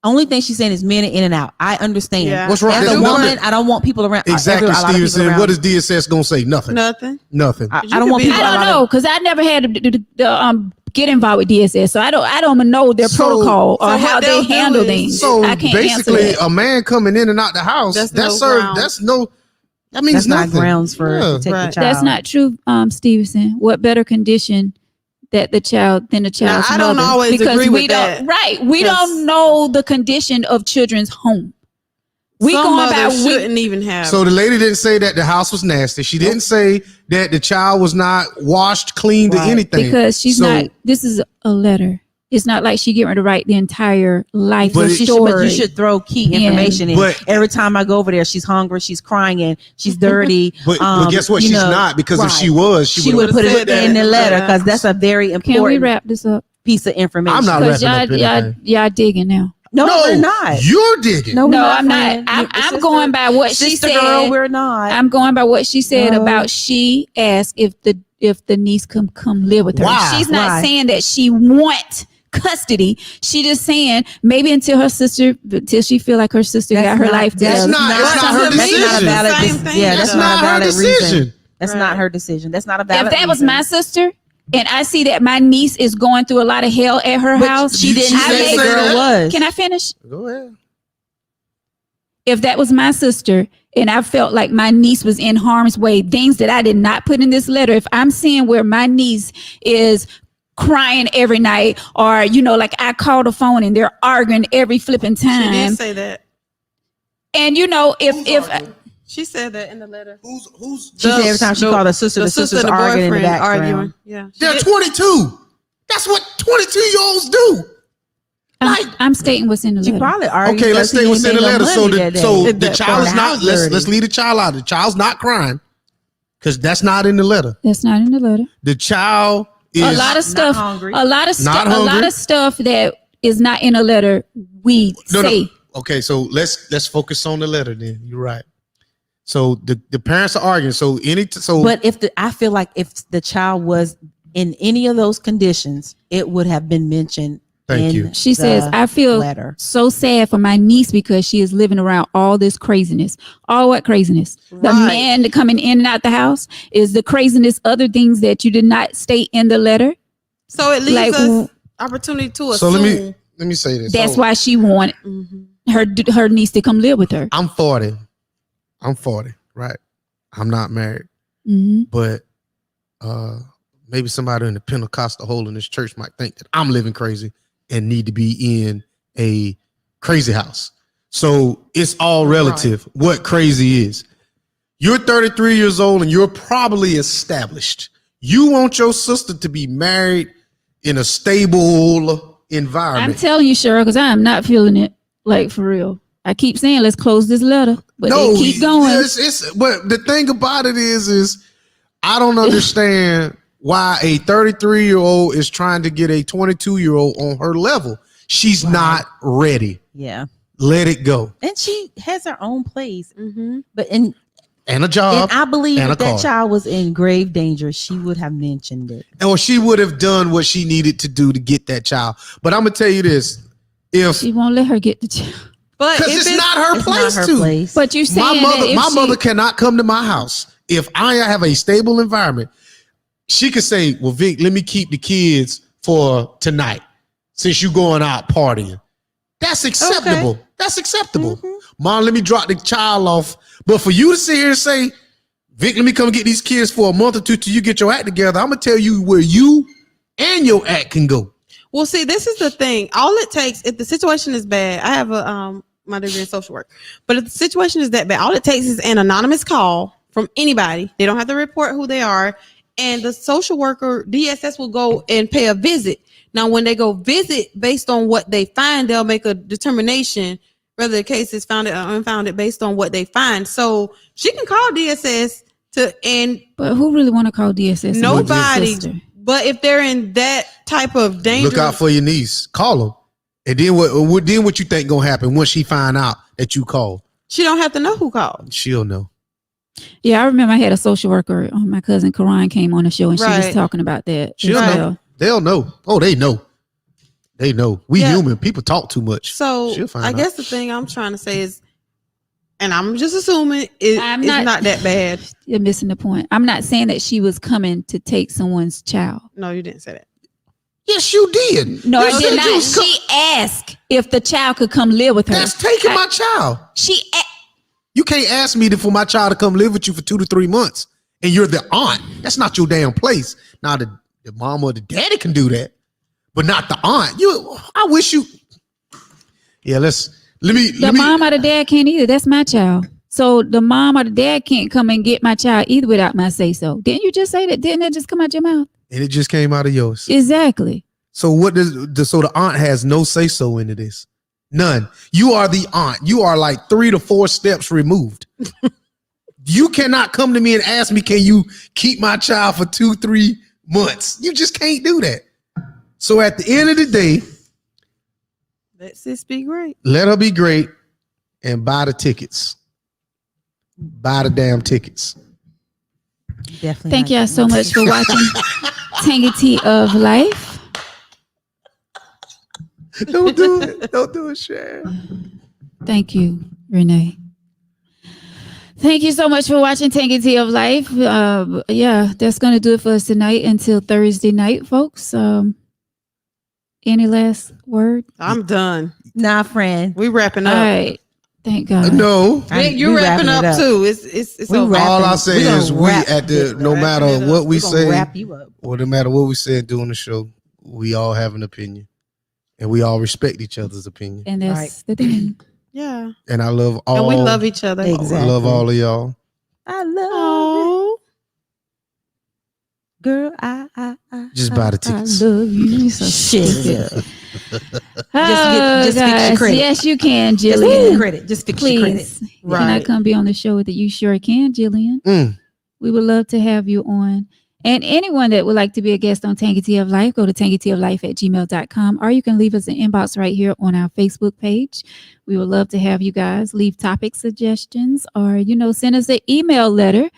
only thing she's saying is men are in and out. I understand. Yeah. What's wrong? As a There's woman, nothing- I don't want people around. Exactly, a lot of people Stevenson. around What is me. DSS gonna say? Nothing. Nothing. Nothing. I You don't could want be- people. I don't a lot know of- because I never had to get involved with DSS, so I don't know their So- protocol so or what how they'll they do handle is- things. So I can't answer basically, that. a man coming in and out the house, That's that's no her. ground. That's no. That means That's not nothing. grounds for Yeah. to take Right. the child. That's not true, Stevenson. What better condition than the child's I don't mother? always because agree we with don't that. right. We 'Cause don't know the condition of children's home. We Some going by mothers we, shouldn't even have. So the lady didn't say that the house was nasty. She didn't say that the child was not washed, cleaned, or Right. anything. because she's So- not. This is a letter. It's not like she getting ready to write the entire life But it- story. But you should throw key Yeah. information in. But- Every time I go over there, she's hungry, she's crying, and she's dirty. But guess what? you She's know, not, because if right. she was, She she would would have put said it in that. the letter Yeah. because that's a very Can we important wrap this up? piece of information. I'm not Because wrapping up anything. y'all digging now. No, we're not. You're digging. No, we're No, I'm not. friend. I'm Sister- going by what she sister said. girl, we're not. I'm going by what she said No. about she asked if the niece come live with her. Why? She's not Why? saying that she want custody. She just saying maybe until she feel like her sister That's got her not- life that's together. not- it's not her To me, decision. it's the valid same dis- thing. yeah, That's that's not a not her valid decision. reason. That's Right. not her decision. That's not a valid If that was reason. my sister and I see that my niece is going through a lot of hell at her But house, she didn't I say may- the girl that. was. Can I finish? Go ahead. If that was my sister and I felt like my niece was in harm's way, things that I did not put in this letter, if I'm seeing where my niece is crying every night, or like I call the phone and they're arguing every flipping she time, did say that. and if She said that in the letter. Who's? She said every time she called her sister, the sisters and the arguing in the boyfriend background. arguing. Yeah. She They're did- 22. That's what 22-year-olds do. I'm stating what's in the She letter. probably argued. Okay, let's because stay he what's in didn't the make no letter. So money the that day. so It- the that- child is the not. house Let's dirty. leave the child out. The child's not crying because that's not in the letter. That's not in the letter. The child is A lot of stuff. hungry. A lot of Not stuff. A lot hungry. of stuff that is not in a letter. We No. say. Okay, so let's focus on the letter then. You're right. So the parents are arguing. So But I feel like if the child was in any of those conditions, it would have been mentioned. Thank in you. She the says, I feel letter. so sad for my niece because she is living around all this craziness. All what craziness? The Right. man coming in and out the house is the craziness. Other things that you did not state in the letter. So it leaves Like, us opportunity to So assume. let me say this. That's So, why she wanted Mhm. her niece to come live with her. I'm 40. I'm 40, right? I'm not married, Mhm. but maybe somebody in the Pentecostal holiness church might think that I'm living crazy and need to be in a crazy house. So it's all relative. What crazy is. You're 33 years old and you're probably established. You want your sister to be married in a stable environment. I'm telling you, Cheryl, because I am not feeling it. Like, for real. I keep saying, let's close this letter, but they keep going. But the thing about it is I don't understand why a 33-year-old is trying to get a 22-year-old on her level. She's not ready. Yeah. Let it go. And she has her own place. Mm-hmm. But And a job. and I believe and if a that car. child was in grave danger, she would have mentioned it. Or she would have done what she needed to do to get that child. But I'm gonna tell you this: if She won't let her get the child. But because if it's not her It's place not her to. place. But you saying My mother cannot come to my house if I have a stable environment. She could say, "Well, Vic, let me keep the kids for tonight since you going out partying." That's acceptable. That's acceptable. Mom, let me drop the child off. But for you to sit here and say, Vic, let me come get these kids for a month or two till you get your act together, I'm gonna tell you where you and your act can go. Well, see, this is the thing. All it takes, if the situation is bad, I have a my degree in social work, but if the situation is that bad, all it takes is an anonymous call from anybody. They don't have to report who they are, and the social worker DSS will go and pay a visit. Now, when they go visit, based on what they find, they'll make a determination whether the case is founded or unfounded based on what they find. So she can call DSS and But who really want to call DSS? nobody. Sister? But if they're in that type of danger, Look out for your niece. Call them. And then what you think gonna happen once she find out that you called? she don't have to know who called. She'll know. Yeah, I remember I had a social worker. My cousin Karan came on the show and she Right. was talking about that. She'll as know. well. They'll know. Oh, they know. They know. We Yeah. human. People talk too much. So She'll find I out. guess the thing I'm trying to say is, and I'm just assuming it's I'm not that bad. You're missing the point. I'm not saying that she was coming to take someone's child. No, you didn't say that. Yes, you did. No, You I said did you not. was She asked if the child could come live with her. That's taking my child. She You can't ask me for my child to come live with you for 2 to 3 months, and you're the aunt. That's not your damn place. Now the mom or the daddy can do that, but not the aunt. I wish you. Yeah, let me. the mom or the dad can't either. That's my child. So the mom or the dad can't come and get my child either without my say so. Didn't you just say that? Didn't that just come out your mouth? And it just came out of yours. Exactly. So so the aunt has no say so into this. None. You are the aunt. You are like 3 to 4 steps removed. You cannot come to me and ask me, can you keep my child for 2-3 months? You just can't do that. So at the end of the day, Let sis be great. let her be great and buy the tickets. Buy the damn tickets. Definitely. Thank not y'all getting so no much for tickets. watching Tangy Tea of Life. Don't do it. Don't do it, Sharon. Thank you, Renee. Thank you so much for watching Tangy Tea of Life. Yeah, that's going to do it for us tonight until Thursday night, folks. Any last word? I'm done. Nah, friend. We wrapping All up. right. Thank God. No. Vic, you're We wrapping it up too. It's We over. wrapping- All I say we gonna is we wrap at the it, no wrapping matter it up. what we We gonna say, wrap you up. or no matter what we said during the show, we all have an opinion, and we all respect each other's opinion. And that's the thing. Yeah. And I love all. And we love each other. Exactly. I love all of y'all. I love it. Oh, Girl, I Just buy the tickets. I love you. Shit. Oh, just fix your gosh. credit. Yes, you can, Just fix your Jillian. credit. Just fix your credit. Please. Can Right. I come be on the show with you? Sure can, Jillian. Mm. We would love to have you on. And anyone that would like to be a guest on Tangy Tea of Life, go to tangyteaoflife@gmail.com, or you can leave us an inbox right here on our Facebook page. We would love to have you guys leave topic suggestions, or, send us an email letter,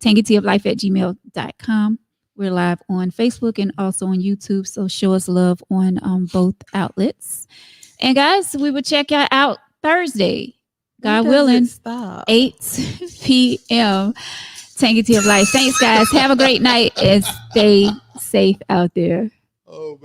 tangyteaoflife@gmail.com. We're live on Facebook and also on YouTube, so show us love on both outlets. And guys, we will check y'all out Thursday, God willing, Stop. 8 p.m. Tangy Tea of Life. Thanks, guys. Have a great night and stay safe out there. Oh man.